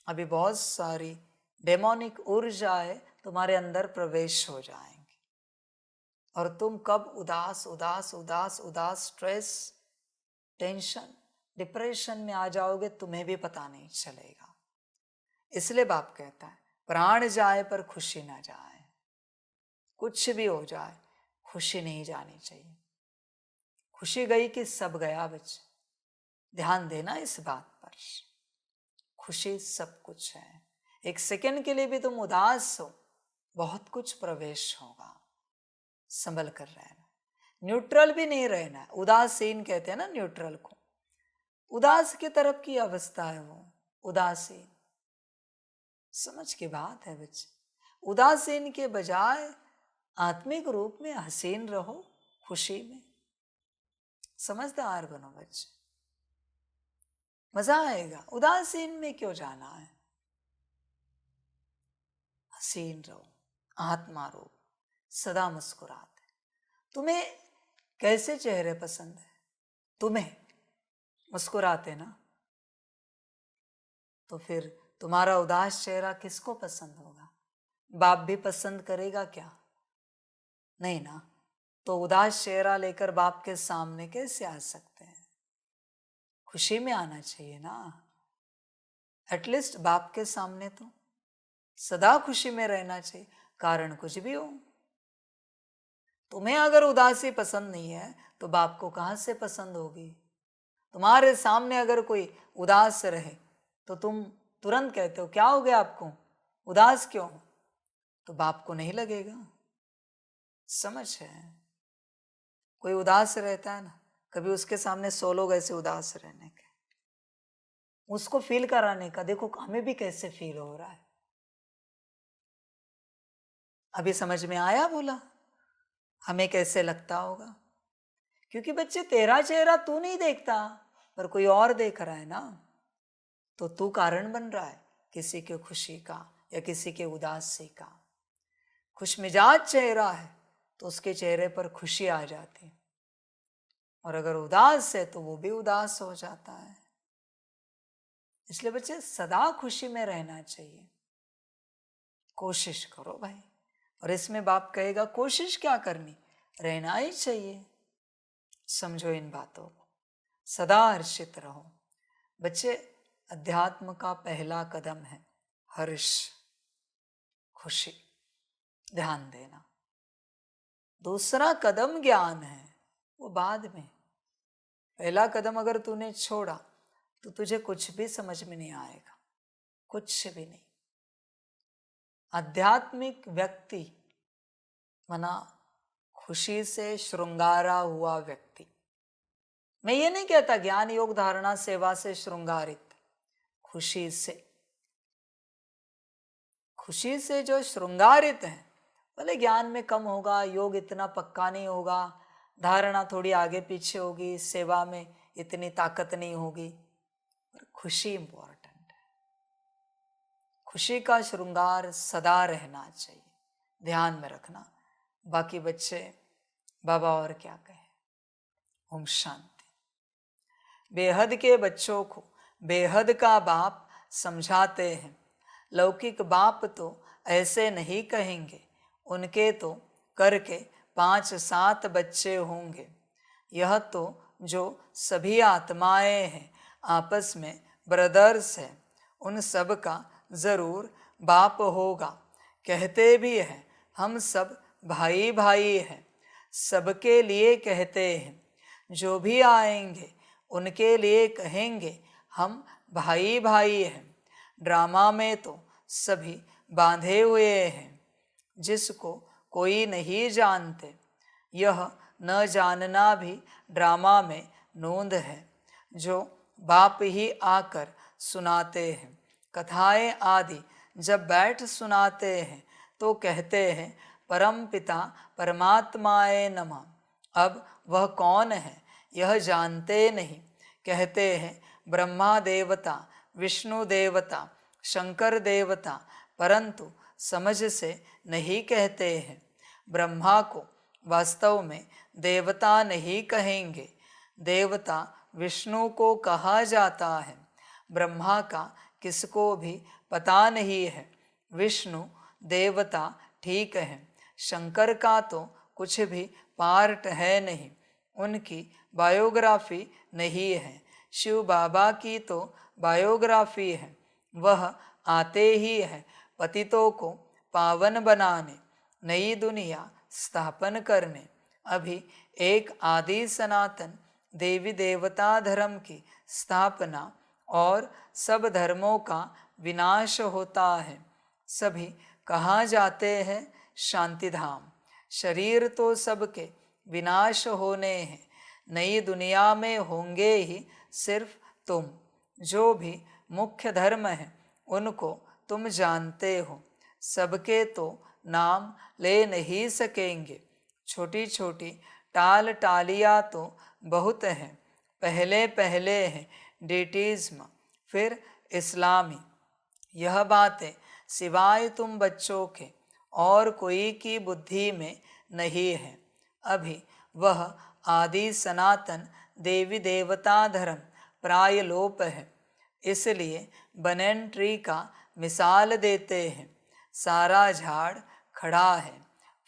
अभी बहुत सारी डेमोनिक ऊर्जाएं तुम्हारे अंदर प्रवेश हो जाएंगी और तुम कब उदास उदास उदास उदास, स्ट्रेस, टेंशन, डिप्रेशन में आ जाओगे तुम्हें भी पता नहीं चलेगा। इसलिए बाप कहता है प्राण जाए पर खुशी ना जाए। कुछ भी हो जाए खुशी नहीं जानी चाहिए। खुशी गई कि सब गया बच्चे। ध्यान देना इस बात पर। खुशी सब कुछ है। 1 सेकंड के लिए भी तुम उदास हो, बहुत कुछ प्रवेश होगा। संभल कर रहना, न्यूट्रल भी नहीं रहना। उदासीन कहते हैं ना न्यूट्रल को। उदास की तरफ की अवस्था है वो, उदासीन। समझ की बात है बच्चे। उदासीन के बजाय आत्मिक रूप में हसीन रहो, खुशी में। समझदार बनो बच्चे, मजा आएगा। उदासीन में क्यों जाना है? हसीन रहो, आत्मा रूप, सदा मुस्कुराते। तुम्हें कैसे चेहरे पसंद है? तुम्हें मुस्कुराते ना, तो फिर तुम्हारा उदास चेहरा किसको पसंद होगा? बाप भी पसंद करेगा क्या? नहीं ना। तो उदास चेहरा लेकर बाप के सामने कैसे आ सकते हैं? खुशी में आना चाहिए ना। एटलीस्ट बाप के सामने तो सदा खुशी में रहना चाहिए, कारण कुछ भी हो। तुम्हें अगर उदासी पसंद नहीं है तो बाप को कहाँ से पसंद होगी? तुम्हारे सामने अगर कोई उदास रहे तो तुम तुरंत कहते हो क्या हो गया आपको, उदास क्यों? तो बाप को नहीं लगेगा। समझ है? कोई उदास रहता है ना, कभी उसके सामने 100 लोग ऐसे उदास रहने के, उसको फील कराने का, देखो हमें भी कैसे फील हो रहा है। अभी समझ में आया? बोला हमें कैसे लगता होगा? क्योंकि बच्चे तेरा चेहरा तू नहीं देखता, पर कोई और देख रहा है ना, तो तू कारण बन रहा है किसी के खुशी का या किसी के उदासी का। खुश मिजाज चेहरा है तो उसके चेहरे पर खुशी आ जाती है, और अगर उदास है तो वो भी उदास हो जाता है। इसलिए बच्चे सदा खुशी में रहना चाहिए, कोशिश करो भाई। और इसमें बाप कहेगा कोशिश क्या करनी, रहना ही चाहिए। समझो इन बातों को, सदा हर्षित रहो। बच्चे अध्यात्म का पहला कदम है हर्ष, खुशी, ध्यान देना। दूसरा कदम ज्ञान है, वो बाद में। पहला कदम अगर तूने छोड़ा तो तुझे कुछ भी समझ में नहीं आएगा, कुछ भी नहीं। आध्यात्मिक व्यक्ति मना खुशी से श्रृंगारा हुआ व्यक्ति। मैं ये नहीं कहता ज्ञान योग धारणा सेवा से श्रृंगारित, खुशी से जो श्रृंगारित है, भले ज्ञान में कम होगा, योग इतना पक्का नहीं होगा, धारणा थोड़ी आगे पीछे होगी, सेवा में इतनी ताकत नहीं होगी, पर खुशी इंपॉर्टेंट है। खुशी का श्रृंगार सदा रहना चाहिए, ध्यान में रखना। बाकी बच्चे बाबा और क्या कहें। ओम शांति। बेहद के बच्चों को बेहद का बाप समझाते हैं। लौकिक बाप तो ऐसे नहीं कहेंगे, उनके तो करके 5-7 बच्चे होंगे। यह तो जो सभी आत्माएं हैं, आपस में ब्रदर्स हैं, उन सब का जरूर बाप होगा। कहते भी हैं हम सब भाई भाई हैं, सबके लिए कहते हैं। जो भी आएंगे उनके लिए कहेंगे हम भाई भाई हैं। ड्रामा में तो सभी बांधे हुए हैं, जिसको कोई नहीं जानते। यह न जानना भी ड्रामा में नोंद है, जो बाप ही आकर सुनाते हैं। कथाएं आदि जब बैठ सुनाते हैं तो कहते हैं परम पिता परमात्माए नमः। अब वह कौन है यह जानते नहीं। कहते हैं ब्रह्मा देवता, विष्णु देवता, शंकर देवता, परंतु समझ से नहीं कहते हैं। ब्रह्मा को वास्तव में देवता नहीं कहेंगे, देवता विष्णु को कहा जाता है। ब्रह्मा का किसको भी पता नहीं है, विष्णु देवता ठीक है। शंकर का तो कुछ भी पार्ट है नहीं, उनकी बायोग्राफी नहीं है। शिव बाबा की तो बायोग्राफी है, वह आते ही है पतितों को पावन बनाने, नई दुनिया स्थापन करने। अभी एक आदि सनातन देवी देवता धर्म की स्थापना और सब धर्मों का विनाश होता है। सभी कहाँ जाते हैं शांति धाम। शरीर तो सबके विनाश होने हैं, नई दुनिया में होंगे ही सिर्फ तुम। जो भी मुख्य धर्म है उनको तुम जानते हो, सबके तो नाम ले नहीं सकेंगे। छोटी छोटी टाल टालियाँ तो बहुत हैं। पहले पहले है डेटिज्म, फिर इस्लामी। यह बातें सिवाय तुम बच्चों के और कोई की बुद्धि में नहीं है। अभी वह आदि सनातन देवी देवता धर्म प्राय लोप है, इसलिए बनन ट्री का मिसाल देते हैं। सारा झाड़ खड़ा है,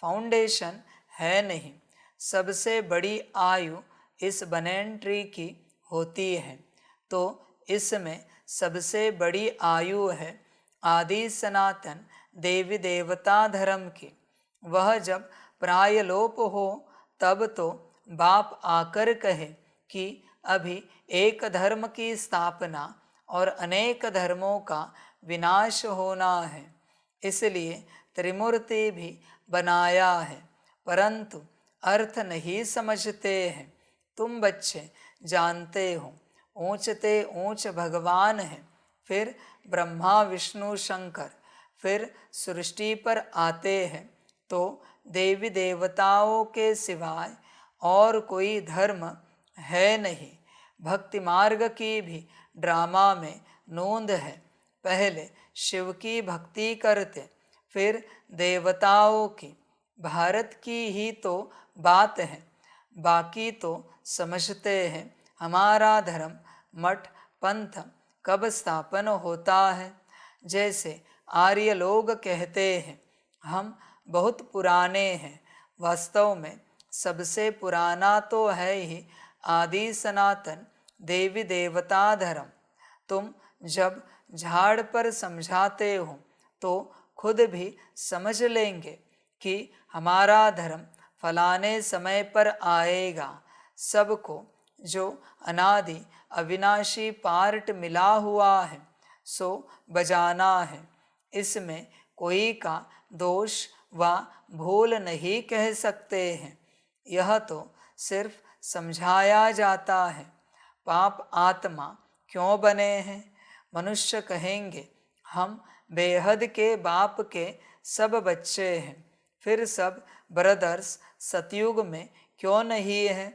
फाउंडेशन है नहीं। सबसे बड़ी आयु इस बनन ट्री की होती है, तो इसमें सबसे बड़ी आयु है आदि सनातन देवी देवता धर्म की। वह जब प्रायलोप हो तब तो बाप आकर कहे कि अभी एक धर्म की स्थापना और अनेक धर्मों का विनाश होना है, इसलिए त्रिमूर्ति भी बनाया है, परंतु अर्थ नहीं समझते हैं। तुम बच्चे जानते हो ऊंचते ऊंच भगवान है, फिर ब्रह्मा विष्णु शंकर, फिर सृष्टि पर आते हैं तो देवी देवताओं के सिवाय और कोई धर्म है नहीं। भक्ति मार्ग की भी ड्रामा में नोंद है। पहले शिव की भक्ति करते, फिर देवताओं की। भारत की ही तो बात है, बाकी तो समझते हैं हमारा धर्म मठ पंथ कब स्थापन होता है। जैसे आर्य लोग कहते हैं हम बहुत पुराने हैं, वास्तव में सबसे पुराना तो है ही आदि सनातन देवी देवता धर्म। तुम जब झाड़ पर समझाते हो तो खुद भी समझ लेंगे कि हमारा धर्म फलाने समय पर आएगा। सबको जो अनादि अविनाशी पार्ट मिला हुआ है सो बजाना है। इसमें कोई का दोष व भूल नहीं कह सकते हैं, यह तो सिर्फ समझाया जाता है। पाप आत्मा क्यों बने हैं? मनुष्य कहेंगे हम बेहद के बाप के सब बच्चे हैं, फिर सब ब्रदर्स सतयुग में क्यों नहीं है?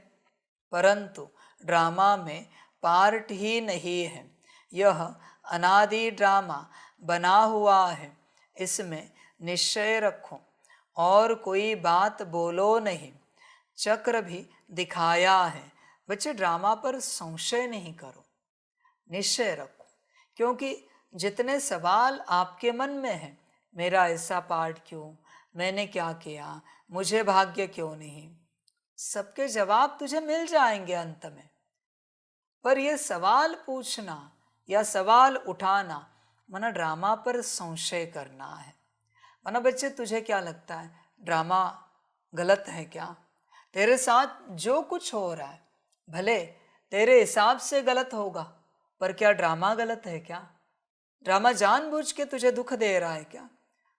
परंतु ड्रामा में पार्ट ही नहीं है, यह अनादि ड्रामा बना हुआ है। इसमें निश्चय रखो और कोई बात बोलो नहीं। चक्र भी दिखाया है। बच्चे ड्रामा पर संशय नहीं करो, निश्चय रखो, क्योंकि जितने सवाल आपके मन में हैं, मेरा ऐसा पार्ट क्यों, मैंने क्या किया, मुझे भाग्य क्यों नहीं, सबके जवाब तुझे मिल जाएंगे अंत में। पर यह सवाल पूछना या सवाल उठाना माना ड्रामा पर संशय करना है। माना बच्चे तुझे क्या लगता है, ड्रामा गलत है क्या? तेरे साथ जो कुछ हो रहा है भले तेरे हिसाब से गलत होगा, पर क्या ड्रामा गलत है क्या? ड्रामा जानबूझ के तुझे दुख दे रहा है क्या?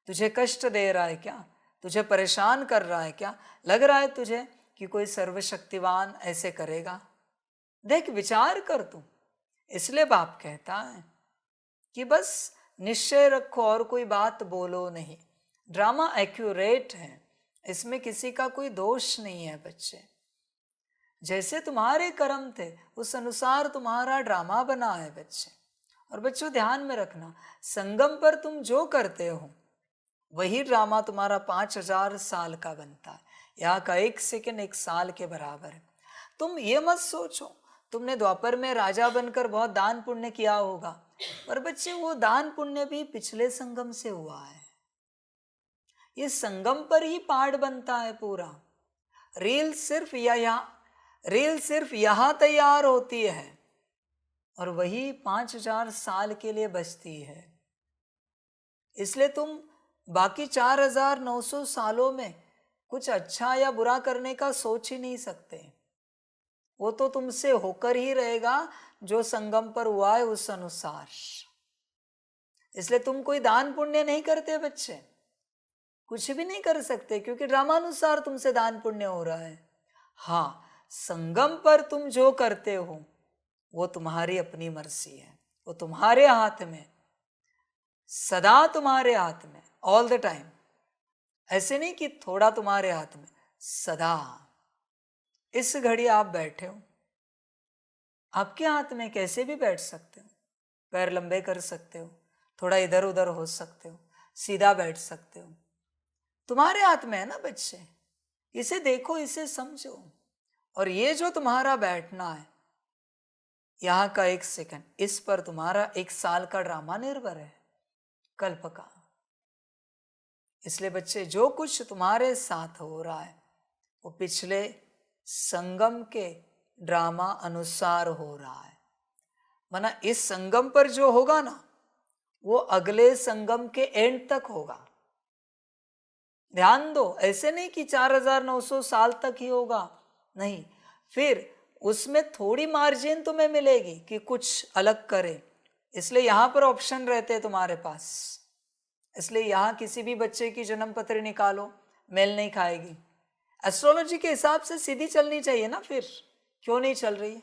तुझे कष्ट दे रहा है क्या? तुझे परेशान कर रहा है क्या? लग रहा है तुझे कि कोई सर्वशक्तिवान ऐसे करेगा? देख, विचार कर तू। इसलिए बाप कहता है कि बस निश्चय रखो और कोई बात बोलो नहीं। ड्रामा एक्यूरेट है, इसमें किसी का कोई दोष नहीं है बच्चे। जैसे तुम्हारे कर्म थे उस अनुसार तुम्हारा ड्रामा बना है बच्चे। और बच्चों ध्यान में रखना, संगम पर तुम जो करते हो वही ड्रामा तुम्हारा 5000 साल का बनता है। यहाँ का 1 सेकंड 1 साल के बराबर है। तुम ये मत सोचो तुमने द्वापर में राजा बनकर बहुत दान पुण्य किया होगा, पर बच्चे वो दान पुण्य भी पिछले संगम से हुआ है। ये संगम पर ही पाठ बनता है पूरा। रील सिर्फ यहाँ तैयार होती है और वही 5000 साल के लिए बचती है। इसलिए तुम बाकी 4900 सालों में कुछ अच्छा या बुरा करने का सोच ही नहीं सकते। वो तो तुमसे होकर ही रहेगा जो संगम पर हुआ है उस अनुसार। इसलिए तुम कोई दान पुण्य नहीं करते बच्चे, कुछ भी नहीं कर सकते, क्योंकि ड्रामानुसार तुमसे दान पुण्य हो रहा है। हाँ, संगम पर तुम जो करते हो वो तुम्हारी अपनी मर्जी है, वो तुम्हारे हाथ में, सदा तुम्हारे हाथ में, ऑल द टाइम। ऐसे नहीं कि थोड़ा तुम्हारे हाथ में, सदा। इस घड़ी आप बैठे हो, आपके हाथ में कैसे भी बैठ सकते हो, पैर लंबे कर सकते हो, थोड़ा इधर उधर हो सकते हो, सीधा बैठ सकते हो, तुम्हारे हाथ में है ना बच्चे। इसे देखो, इसे समझो। और ये जो तुम्हारा बैठना है, यहाँ का 1 सेकंड, इस पर तुम्हारा 1 साल का ड्रामा निर्भर है, कल्प का। इसलिए बच्चे जो कुछ तुम्हारे साथ हो रहा है वो पिछले संगम के ड्रामा अनुसार हो रहा है। माना इस संगम पर जो होगा ना वो अगले संगम के एंड तक होगा। ध्यान दो, ऐसे नहीं कि 4900 साल तक ही होगा, नहीं, फिर उसमें थोड़ी मार्जिन तुम्हें मिलेगी कि कुछ अलग करे। इसलिए यहाँ पर ऑप्शन रहते हैं तुम्हारे पास। इसलिए यहाँ किसी भी बच्चे की जन्म पत्री निकालो, मेल नहीं खाएगी। एस्ट्रोलॉजी के हिसाब से सीधी चलनी चाहिए ना, फिर क्यों नहीं चल रही है?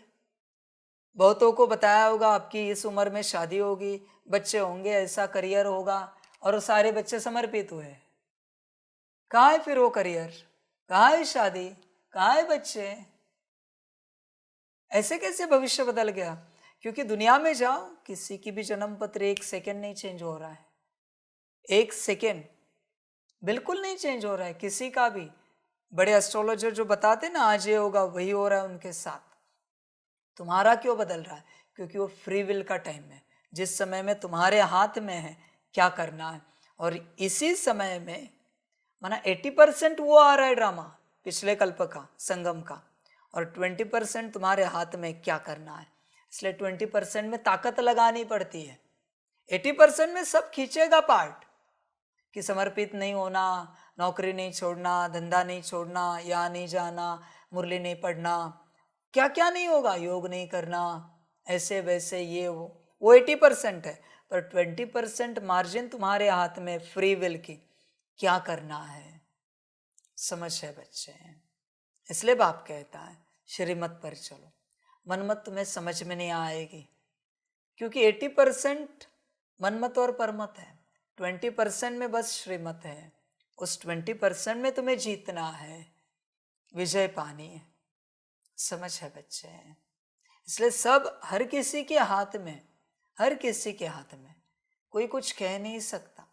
बहुतों को बताया होगा आपकी इस उम्र में शादी होगी, बच्चे होंगे, ऐसा करियर होगा, और वो सारे बच्चे समर्पित हुए। कहाँ है फिर वो करियर? कहाँ है शादी? कहाँ है बच्चे? ऐसे कैसे भविष्य बदल गया? क्योंकि दुनिया में जाओ, किसी की भी जन्म पत्र 1 सेकेंड नहीं चेंज हो रहा है, 1 सेकेंड बिल्कुल नहीं चेंज हो रहा है किसी का भी। बड़े एस्ट्रोलॉजर जो बताते ना आज ये होगा वही हो रहा है उनके साथ। तुम्हारा क्यों बदल रहा है? क्योंकि वो फ्री विल का टाइम है, जिस समय में तुम्हारे हाथ में है क्या करना है। और इसी समय में माना 80% वो आ रहा है ड्रामा पिछले कल्प का, संगम का, और 20% तुम्हारे हाथ में क्या करना है। इसलिए 20% में ताकत लगानी पड़ती है, 80% में सब खींचेगा पार्ट कि समर्पित नहीं होना, नौकरी नहीं छोड़ना, धंधा नहीं छोड़ना, यहाँ नहीं जाना, मुरली नहीं पढ़ना, क्या क्या नहीं होगा, योग नहीं करना, ऐसे वैसे ये वो 80% है। पर 20% मार्जिन तुम्हारे हाथ में फ्री विल की, क्या करना है, समझ है बच्चे। इसलिए बाप कहता है श्रीमत पर चलो, मनमत तुम्हें समझ में नहीं आएगी, क्योंकि 80% मनमत और परमत है, 20% में बस श्रीमत है। उस 20% में तुम्हें जीतना है, विजय पानी है, समझ है बच्चे। इसलिए सब हर किसी के हाथ में, हर किसी के हाथ में, कोई कुछ कह नहीं सकता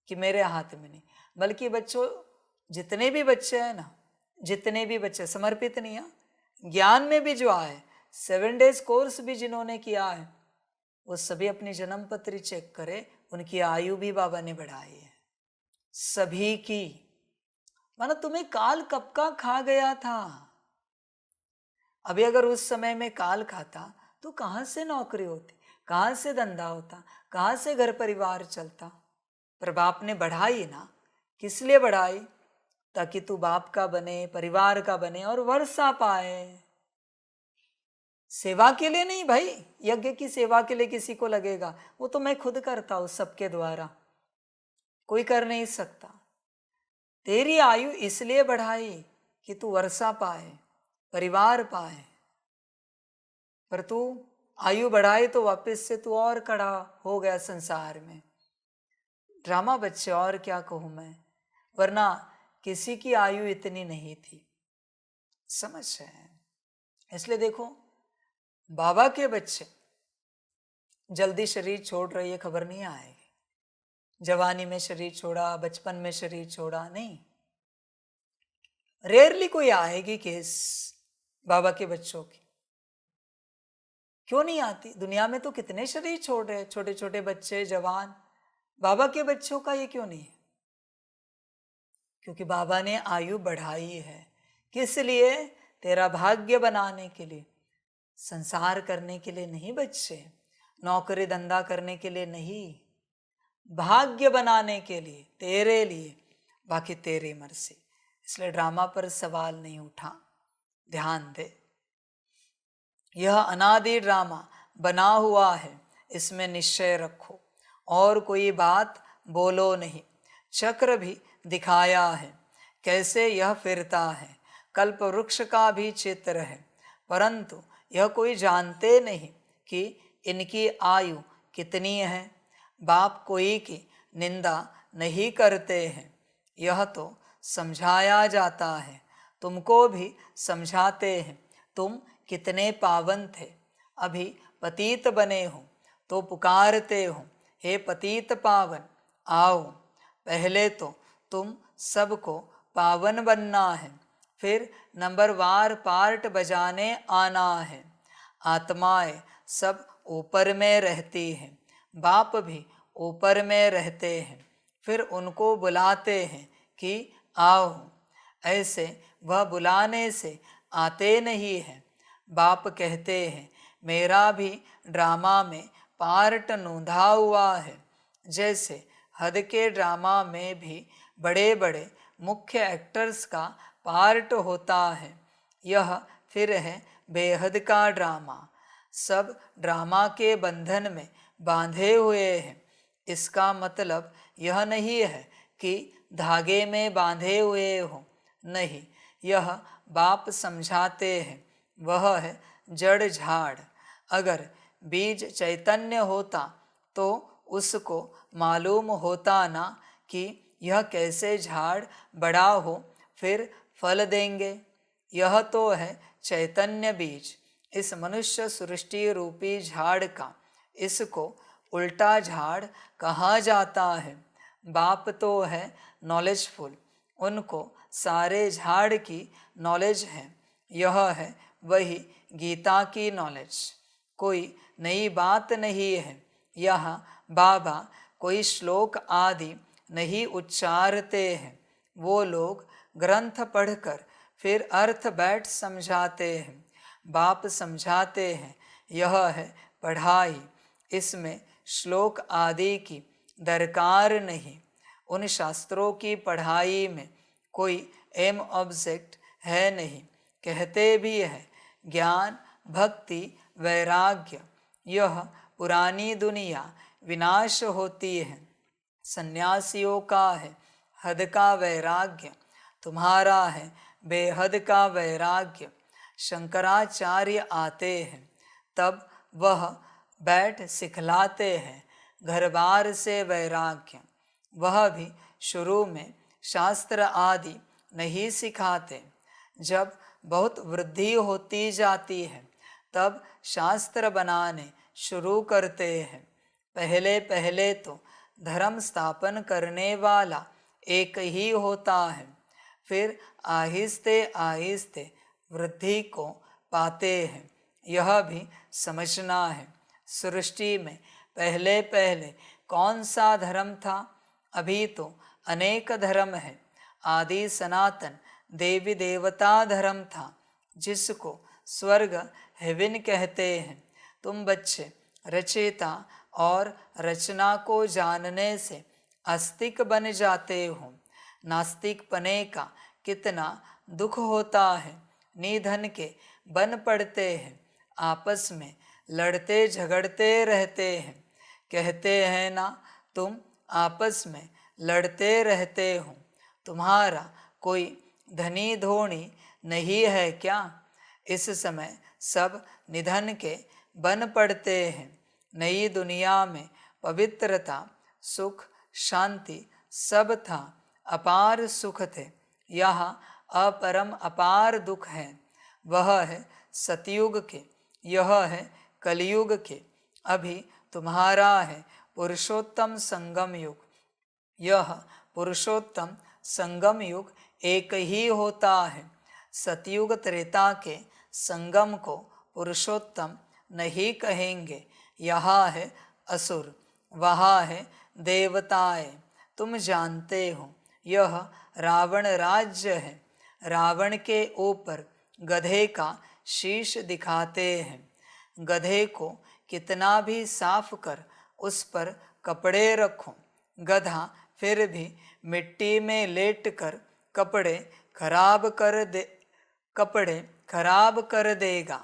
कि मेरे हाथ में नहीं। बल्कि बच्चों, जितने भी बच्चे हैं ना, जितने भी बच्चे समर्पित नहीं है, ज्ञान में भी जो आए, 7 डेज कोर्स भी जिन्होंने किया है, वो सभी अपनी जन्म पत्री चेक करे, उनकी आयु भी बाबा ने बढ़ाई है, सभी की। मानो तुम्हें काल कब का खा गया था। अभी अगर उस समय में काल खाता तो कहाँ से नौकरी होती, कहाँ से धंधा होता, कहाँ से घर परिवार चलता। पर बाप ने बढ़ाई ना, किस लिए बढ़ाई? ताकि तू बाप का बने, परिवार का बने और वर्षा पाए। सेवा के लिए नहीं भाई, यज्ञ की सेवा के लिए किसी को लगेगा, वो तो मैं खुद करता हूं सबके द्वारा, कोई कर नहीं सकता। तेरी आयु इसलिए बढ़ाई कि तू वर्षा पाए, परिवार पाए। पर तू आयु बढ़ाई तो वापस से तू और कड़ा हो गया संसार में। ड्रामा बच्चे, और क्या कहूं मैं, वरना किसी की आयु इतनी नहीं थी, समझ है। इसलिए देखो, बाबा के बच्चे जल्दी शरीर छोड़ रहे, ये खबर नहीं आएगी। जवानी में शरीर छोड़ा, बचपन में शरीर छोड़ा, नहीं, रेयरली कोई आएगी केस बाबा के बच्चों की। क्यों नहीं आती? दुनिया में तो कितने शरीर छोड़ रहे, छोटे छोटे बच्चे, जवान। बाबा के बच्चों का ये क्यों नहीं है? क्योंकि बाबा ने आयु बढ़ाई है। किस लिए? तेरा भाग्य बनाने के लिए, संसार करने के लिए नहीं बच्चे, नौकरी धंधा करने के लिए नहीं, भाग्य बनाने के लिए, तेरे लिए, बाकी तेरी मर्जी। इसलिए ड्रामा पर सवाल नहीं उठा, ध्यान दे। यह अनादि ड्रामा बना हुआ है, इसमें निश्चय रखो और कोई बात बोलो नहीं। चक्र भी दिखाया है कैसे यह फिरता है, कल्प वृक्ष का भी चित्र है, परंतु यह कोई जानते नहीं कि इनकी आयु कितनी है। बाप कोई की निंदा नहीं करते हैं, यह तो समझाया जाता है, तुमको भी समझाते हैं। तुम कितने पावन थे, अभी पतित बने हो तो पुकारते हो, हे पतित पावन आओ। पहले तो तुम सबको पावन बनना है, फिर नंबरवार पार्ट बजाने आना है। आत्माएं सब ऊपर में रहती हैं, बाप भी ऊपर में रहते हैं, फिर उनको बुलाते हैं कि आओ। ऐसे वह बुलाने से आते नहीं हैं। बाप कहते हैं मेरा भी ड्रामा में पार्ट नोंधा हुआ है। जैसे हद के ड्रामा में भी बड़े बड़े मुख्य एक्टर्स का पार्ट होता है, यह फिर है बेहद का ड्रामा। सब ड्रामा के बंधन में बांधे हुए हैं। इसका मतलब यह नहीं है कि धागे में बांधे हुए हो, नहीं, यह बाप समझाते हैं, वह है जड़ झाड़। अगर बीज चैतन्य होता तो उसको मालूम होता ना कि यह कैसे झाड़ बड़ा हो फिर फल देंगे। यह तो है चैतन्य बीज, इस मनुष्य सृष्टि रूपी झाड़ का इसको उल्टा झाड़ कहा जाता है। बाप तो है नॉलेजफुल, उनको सारे झाड़ की नॉलेज है। यह है वही गीता की नॉलेज, कोई नई बात नहीं है। यह बाबा कोई श्लोक आदि नहीं उच्चारते हैं। वो लोग ग्रंथ पढ़कर फिर अर्थ बैठ समझाते हैं। बाप समझाते हैं, यह है पढ़ाई, इसमें श्लोक आदि की दरकार नहीं। उन शास्त्रों की पढ़ाई में कोई एम ऑब्जेक्ट है नहीं। कहते भी है ज्ञान भक्ति वैराग्य, यह पुरानी दुनिया विनाश होती है। सन्यासियों का है हद का वैराग्य, तुम्हारा है बेहद का वैराग्य। शंकराचार्य आते हैं तब वह बैठ सिखलाते हैं घर बार से वैराग्य। वह भी शुरू में शास्त्र आदि नहीं सिखाते। जब बहुत वृद्धि होती जाती है तब शास्त्र बनाने शुरू करते हैं। पहले पहले तो धर्म स्थापन करने वाला एक ही होता है, फिर आहिस्ते आहिस्ते वृद्धि को पाते हैं। यह भी समझना है, सृष्टि में पहले पहले कौन सा धर्म था? अभी तो अनेक धर्म है। आदि सनातन देवी देवता धर्म था, जिसको स्वर्ग हेवन कहते हैं। तुम बच्चे रचयिता और रचना को जानने से आस्तिक बन जाते हो। नास्तिक पने का कितना दुख होता है। निधन के बन पड़ते हैं, आपस में लड़ते झगड़ते रहते हैं। कहते हैं ना, तुम आपस में लड़ते रहते हो, तुम्हारा कोई धनी धोनी नहीं है क्या? इस समय सब निधन के बन पड़ते हैं। नई दुनिया में पवित्रता सुख शांति सब था, अपार सुख थे। यहाँ अपरम अपार दुख है। वह है सतयुग के, यह है कलयुग के। अभी तुम्हारा है पुरुषोत्तम संगम युग। यह पुरुषोत्तम संगम युग एक ही होता है। सतयुग त्रेता के संगम को पुरुषोत्तम नहीं कहेंगे। यहाँ है असुर, वहाँ है देवताएं। तुम जानते हो यह रावण राज्य है। रावण के ऊपर गधे का शीश दिखाते हैं। गधे को कितना भी साफ कर उस पर कपड़े रखो, गधा फिर भी मिट्टी में लेटकर कपड़े खराब कर देगा।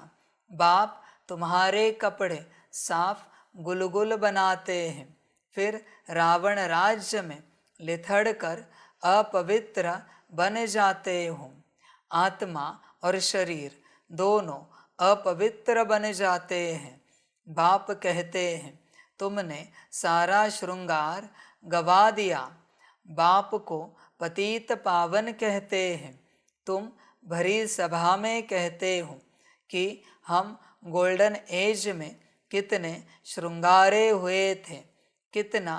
बाप तुम्हारे कपड़े साफ गुलगुल बनाते हैं, फिर रावण राज्य में लिथड़ कर अपवित्र बन जाते हो। आत्मा और शरीर दोनों अपवित्र बन जाते हैं। बाप कहते हैं तुमने सारा श्रृंगार गवा दिया। बाप को पतित पावन कहते हैं। तुम भरी सभा में कहते हो कि हम गोल्डन एज में कितने श्रृंगारे हुए थे, कितना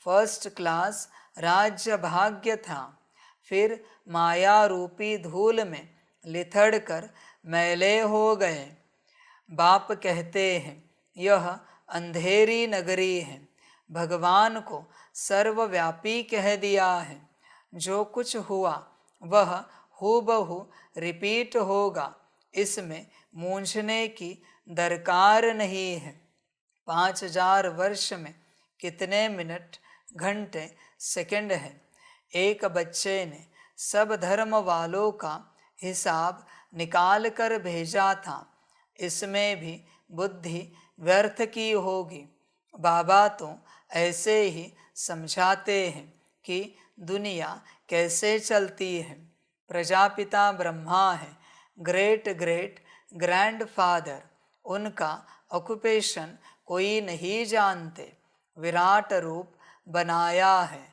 फर्स्ट क्लास राज्य भाग्य था। फिर माया रूपी धूल में लिथड़ कर मैले हो गए। बाप कहते हैं यह अंधेरी नगरी है। भगवान को सर्वव्यापी कह दिया है। जो कुछ हुआ वह हूबहू रिपीट होगा, इसमें मूंझने की दरकार नहीं है। 5000 वर्ष में कितने मिनट घंटे सेकंड है? एक बच्चे ने सब धर्म वालों का हिसाब निकाल कर भेजा था। इसमें भी बुद्धि व्यर्थ की होगी। बाबा तो ऐसे ही समझाते हैं कि दुनिया कैसे चलती है। प्रजापिता ब्रह्मा है, ग्रेट ग्रेट ग्रैंडफादर, उनका ऑक्यूपेशन कोई नहीं जानते। विराट रूप बनाया है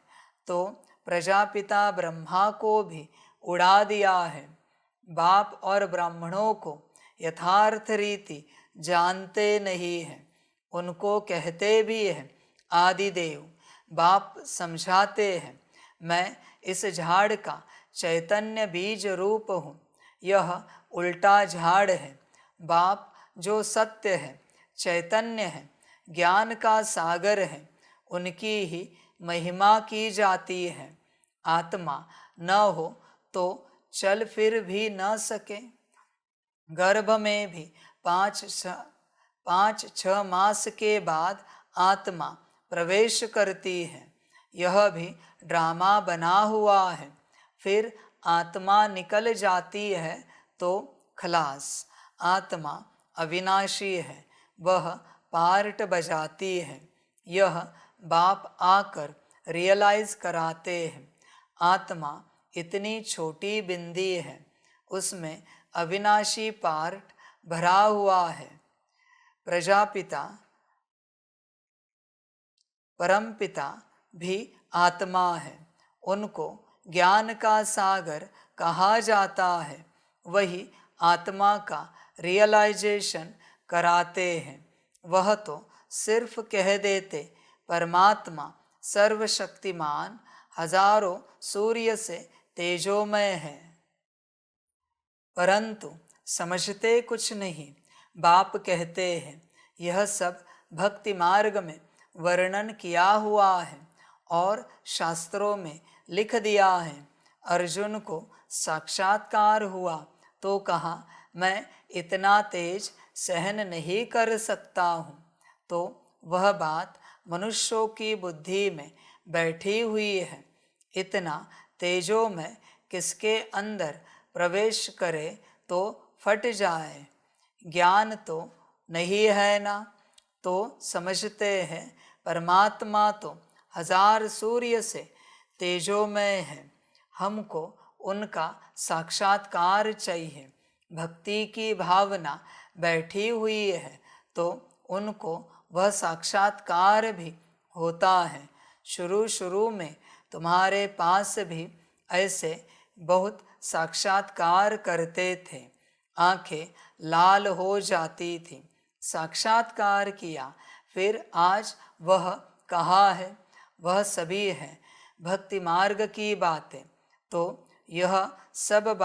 तो प्रजापिता ब्रह्मा को भी उड़ा दिया है। बाप और ब्राह्मणों को यथार्थ रीति जानते नहीं हैं, उनको कहते भी हैं आदिदेव। बाप समझाते हैं, मैं इस झाड़ का चैतन्य बीज रूप हूँ, यह उल्टा झाड़ है। बाप जो सत्य है, चैतन्य है, ज्ञान का सागर है, उनकी ही महिमा की जाती है। आत्मा न हो तो चल फिर भी न सके। गर्भ में भी 5-6 मास के बाद आत्मा प्रवेश करती है। यह भी ड्रामा बना हुआ है। फिर आत्मा निकल जाती है तो खलास। आत्मा अविनाशी है, वह पार्ट बजाती है। यह बाप आकर रियलाइज कराते हैं। आत्मा इतनी छोटी बिंदी है, उसमें अविनाशी पार्ट भरा हुआ है। प्रजापिता परमपिता भी आत्मा है, उनको ज्ञान का सागर कहा जाता है। वही आत्मा का रियलाइजेशन कराते हैं। वह तो सिर्फ कह देते परमात्मा सर्वशक्तिमान हजारों सूर्य से तेजोमय है, परंतु समझते कुछ नहीं। बाप कहते हैं यह सब भक्ति मार्ग में वर्णन किया हुआ है और शास्त्रों में लिख दिया है। अर्जुन को साक्षात्कार हुआ तो कहा मैं इतना तेज सहन नहीं कर सकता हूँ। तो वह बात मनुष्यों की बुद्धि में बैठी हुई है। इतना तेजोमय किसके अंदर प्रवेश करे तो फट जाए। ज्ञान तो नहीं है ना, तो समझते हैं परमात्मा तो 1000 सूर्य से तेजोमय है। हमको उनका साक्षात्कार चाहिए। भक्ति की भावना बैठी हुई है तो उनको वह साक्षात्कार भी होता है। शुरू शुरू में तुम्हारे पास भी ऐसे बहुत साक्षात्कार करते थे, आंखें लाल हो जाती थी। साक्षात्कार किया, फिर आज वह कहाँ है? वह सभी है। भक्ति मार्ग की बातें तो यह सब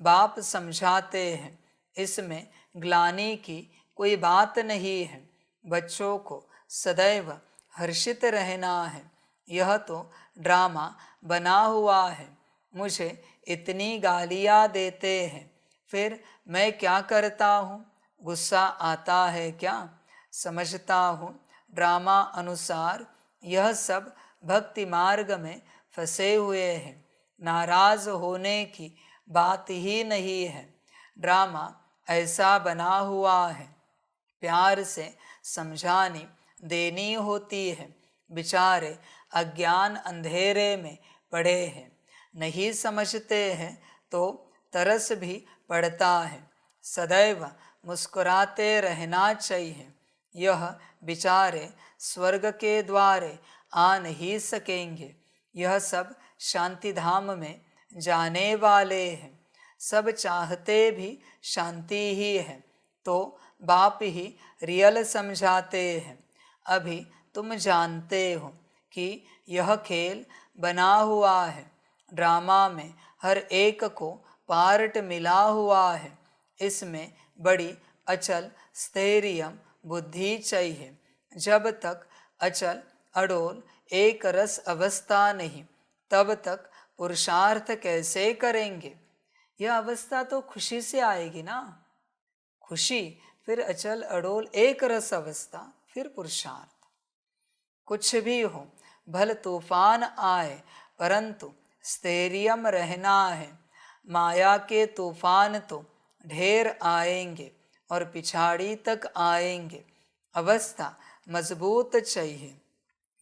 बाप समझाते हैं। इसमें ग्लानि की कोई बात नहीं है। बच्चों को सदैव हर्षित रहना है। यह तो ड्रामा बना हुआ है। मुझे इतनी गालियाँ देते हैं, फिर मैं क्या करता हूँ? गुस्सा आता है क्या? समझता हूँ ड्रामा अनुसार यह सब भक्ति मार्ग में फंसे हुए हैं। नाराज होने की बात ही नहीं है। ड्रामा ऐसा बना हुआ है, प्यार से समझानी देनी होती है। बेचारे अज्ञान अंधेरे में पड़े हैं, नहीं समझते हैं तो तरस भी पड़ता है। सदैव मुस्कुराते रहना चाहिए। यह बेचारे स्वर्ग के द्वारे आ नहीं सकेंगे। यह सब शांति धाम में जाने वाले हैं। सब चाहते भी शांति ही है, तो बाप ही रियल समझाते हैं। अभी तुम जानते हो कि यह खेल बना हुआ है। ड्रामा में हर एक को पार्ट मिला हुआ है। इसमें बड़ी अचल स्थैर्य बुद्धि चाहिए। जब तक अचल अडोल एक रस अवस्था नहीं, तब तक पुरुषार्थ कैसे करेंगे? यह अवस्था तो खुशी से आएगी ना। खुशी, फिर अचल अडोल एक रस अवस्था, फिर पुरुषार्थ। कुछ भी हो, भल तूफान आए, परंतु स्थैर्यम रहना है। माया के तूफान तो ढेर आएंगे और पिछाड़ी तक आएंगे। अवस्था मजबूत चाहिए।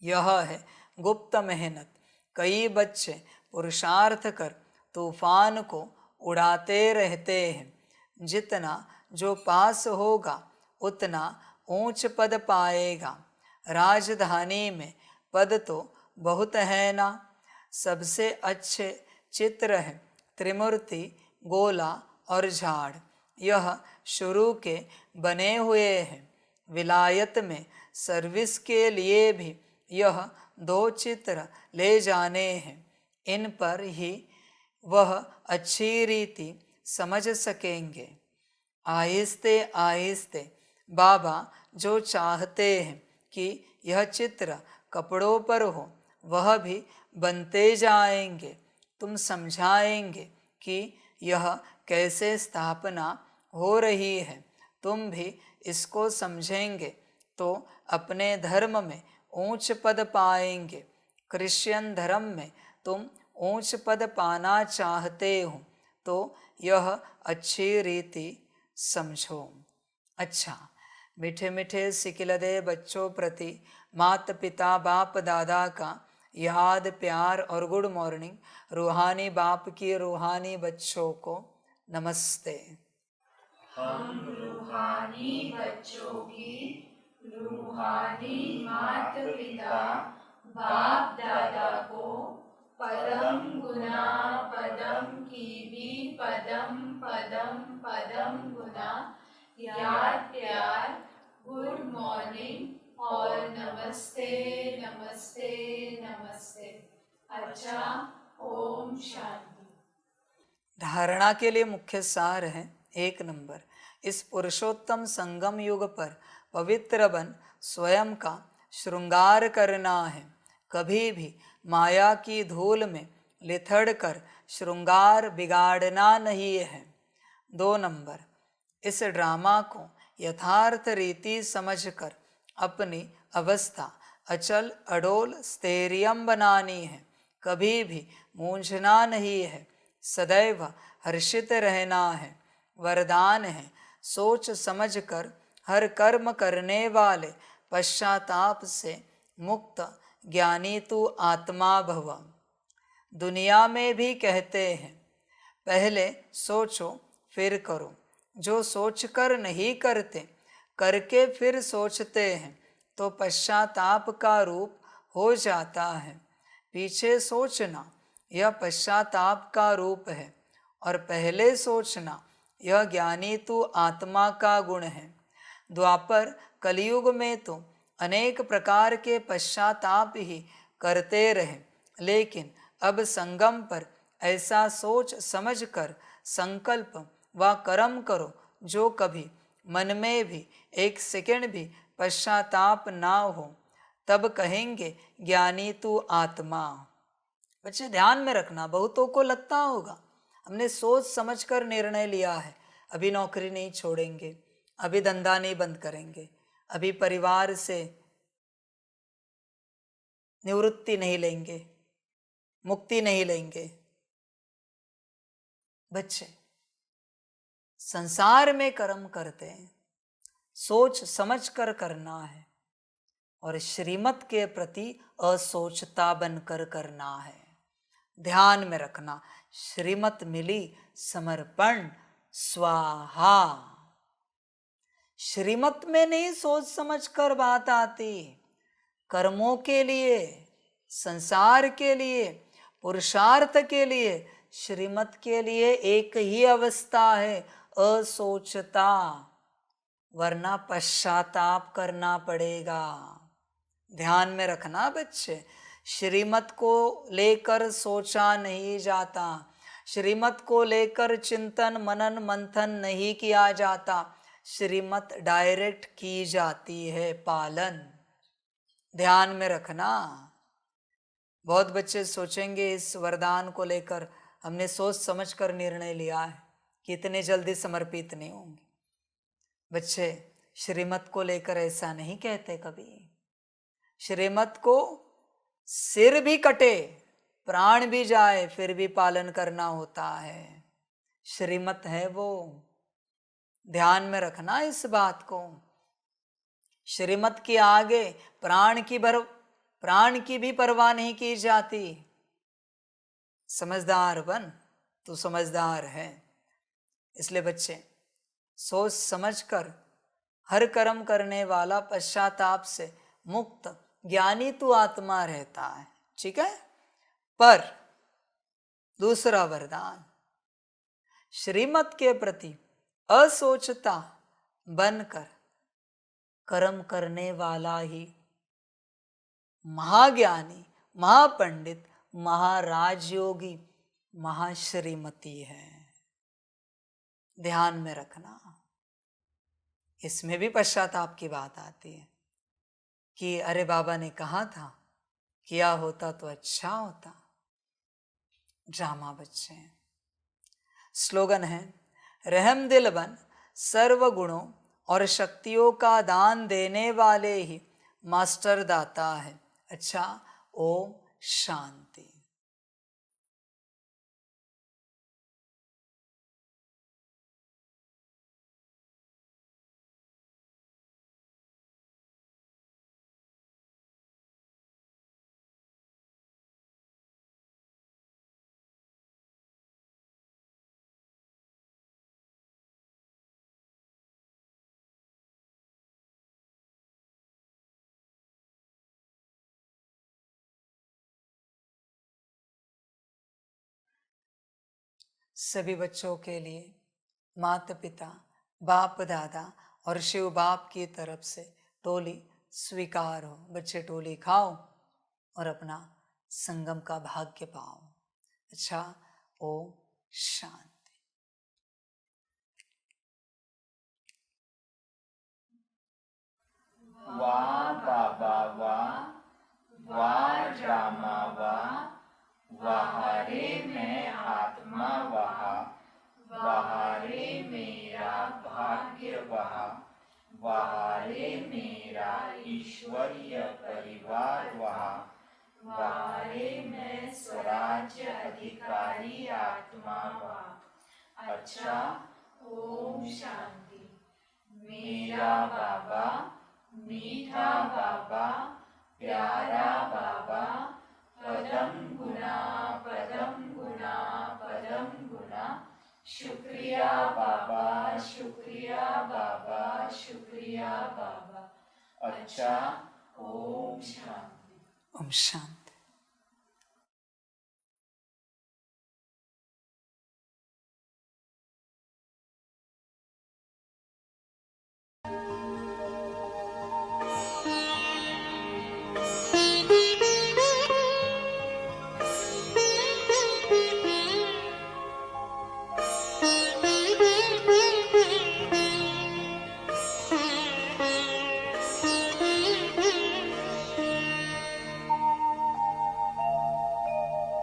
यह है गुप्त मेहनत। कई बच्चे पुरुषार्थ कर तूफान को उड़ाते रहते हैं। जितना जो पास होगा उतना ऊंच पद पाएगा। राजधानी में पद तो बहुत है ना। सबसे अच्छे चित्र हैं त्रिमूर्ति, गोला और झाड़ यह शुरू के बने हुए हैं। विलायत में सर्विस के लिए भी यह 2 चित्र ले जाने हैं। इन पर ही वह अच्छी रीति समझ सकेंगे। आहिस्ते आहिस्ते बाबा जो चाहते हैं कि यह चित्र कपड़ों पर हो वह भी बनते जाएंगे। तुम समझाएंगे कि यह कैसे स्थापना हो रही है। तुम भी इसको समझेंगे तो अपने धर्म में ऊंच पद पाएंगे। क्रिश्चियन धर्म में तुम ऊंच पद पाना चाहते हो तो यह अच्छी रीति समझो। अच्छा, मीठे मीठे सिकिलदे बच्चों प्रति माता पिता बाप दादा का याद प्यार और गुड मॉर्निंग। रूहानी बाप की रूहानी बच्चों को नमस्ते। हम रूहानी बच्चों की रूहानी माता पिता बाप दादा को पदम गुना पदम की भी पदम पदम पदम गुना याद प्यार गुड मॉर्निंग और नमस्ते नमस्ते नमस्ते। अच्छा, ओम शांति। धारणा के लिए मुख्य सार है 1 नंबर, इस पुरुषोत्तम संगम युग पर पवित्र बन स्वयं का श्रृंगार करना है। कभी भी माया की धूल में लिथड़ कर श्रृंगार बिगाड़ना नहीं है। 2 नंबर, इस ड्रामा को यथार्थ रीति समझकर अपनी अवस्था अचल अडोल स्थैर्यम बनानी है। कभी भी मूंझना नहीं है, सदैव हर्षित रहना है। वरदान है, सोच समझकर हर कर्म करने वाले पश्चाताप से मुक्त ज्ञानी तू आत्मा भव। दुनिया में भी कहते हैं पहले सोचो फिर करो। जो सोचकर नहीं करते, करके फिर सोचते हैं तो पश्चाताप का रूप हो जाता है। पीछे सोचना यह पश्चाताप का रूप है और पहले सोचना यह ज्ञानी तू आत्मा का गुण है। द्वापर कलयुग में तो अनेक प्रकार के पश्चाताप ही करते रहे, लेकिन अब संगम पर ऐसा सोच समझकर संकल्प व कर्म करो जो कभी मन में भी 1 सेकंड भी पश्चाताप ना हो, तब कहेंगे ज्ञानी तू आत्मा। बच्चे ध्यान में रखना, बहुतों को लगता होगा हमने सोच समझकर निर्णय लिया है, अभी नौकरी नहीं छोड़ेंगे, अभी धंधा नहीं बंद करेंगे, अभी परिवार से निवृत्ति नहीं लेंगे, मुक्ति नहीं लेंगे। बच्चे संसार में कर्म करते हैं, सोच समझ कर करना है और श्रीमत के प्रति असोचता बनकर करना है। ध्यान में रखना, श्रीमत मिली समर्पण स्वाहा। श्रीमत में नहीं सोच समझ कर बात आती। कर्मों के लिए, संसार के लिए, पुरुषार्थ के लिए, श्रीमत के लिए एक ही अवस्था है, असोचता, वरना पश्चाताप करना पड़ेगा। ध्यान में रखना बच्चे, श्रीमत को लेकर सोचा नहीं जाता, श्रीमत को लेकर चिंतन मनन मंथन नहीं किया जाता, श्रीमत डायरेक्ट की जाती है पालन। ध्यान में रखना। बहुत बच्चे सोचेंगे इस वरदान को लेकर हमने सोच समझकर निर्णय लिया है कि इतने जल्दी समर्पित नहीं होंगे। बच्चे श्रीमत को लेकर ऐसा नहीं कहते कभी। श्रीमत को सिर भी कटे, प्राण भी जाए, फिर भी पालन करना होता है। श्रीमत है वो, ध्यान में रखना इस बात को। श्रीमत के आगे प्राण की भी परवाह नहीं की जाती। समझदार बन, तू समझदार है। इसलिए बच्चे सोच समझकर हर कर्म करने वाला पश्चाताप से मुक्त ज्ञानी तू आत्मा रहता है, ठीक है। पर दूसरा वरदान, श्रीमत के प्रति असोचता बनकर कर्म करने वाला ही महाज्ञानी, महापंडित, महाराजयोगी, महाश्रीमती है। ध्यान में रखना। इसमें भी पश्चाताप की बात आती है कि अरे बाबा ने कहा था, किया होता तो अच्छा होता। ड्रामा बच्चे। स्लोगन है, रहम दिल बन सर्व गुणों और शक्तियों का दान देने वाले ही मास्टर दाता है। अच्छा, ओम शांति। सभी बच्चों के लिए माता पिता, बाप दादा और शिव बाप की तरफ से टोली स्वीकार हो। बच्चे टोली खाओ और अपना संगम का भाग्य पाओ। अच्छा, ओम शांति। वाह बाबा वाह, वाह ड्रामा वाह, वहारे मैं आत्मा वहा, वहारे मेरा भाग्य वहा, वहारे मेरा ईश्वरीय परिवार वहा, वहारे मैं स्वराज्य अधिकारी आत्मा वहा। अच्छा, ओम शांति। मेरा बाबा, मीठा बाबा, प्यारा बाबा, पदम गुना पदम गुना पदम गुना, शुक्रिया बाबा, शुक्रिया बाबा, शुक्रिया बाबा। अच्छा, ओम शांति। ओम शांति।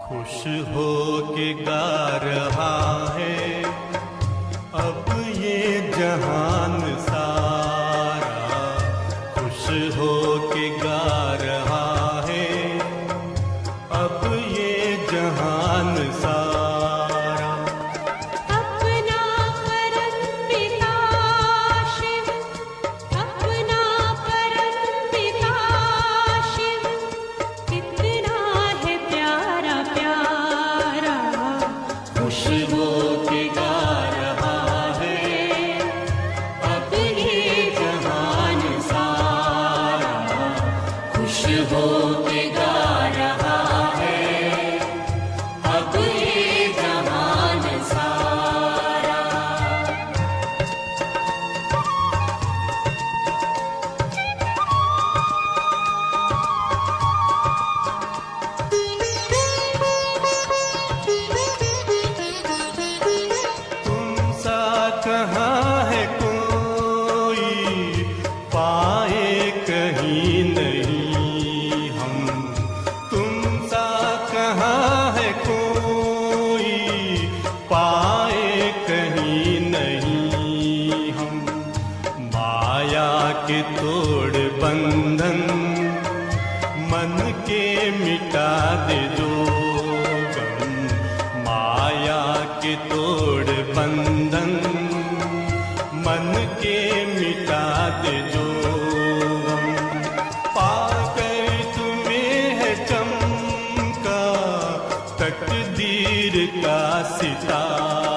खुश हो के गा रहा है अब ये जहान सारा, खुश हो के गा रहा है अब ये जहान सारा। अपना परम पिता शिव, अपना परम पिता शिव, कितना है प्यारा प्यारा। खुश हो के गा रहा है अब ये जहान सारा, खुश हो के गा रहा है अब ये जहान सारा। तुम सा कहाँ है कोई, पाए कहीं नहीं हम। तुम सा कहाँ है कोई, पाए कहीं नहीं हम। माया के तोड़ बंधन मन के मिटा दे जो गम, माया के तोड़ बंधन मन के मिटा दे जो गम। पाकर तुम्हें है चमका तकदीर का सितारा,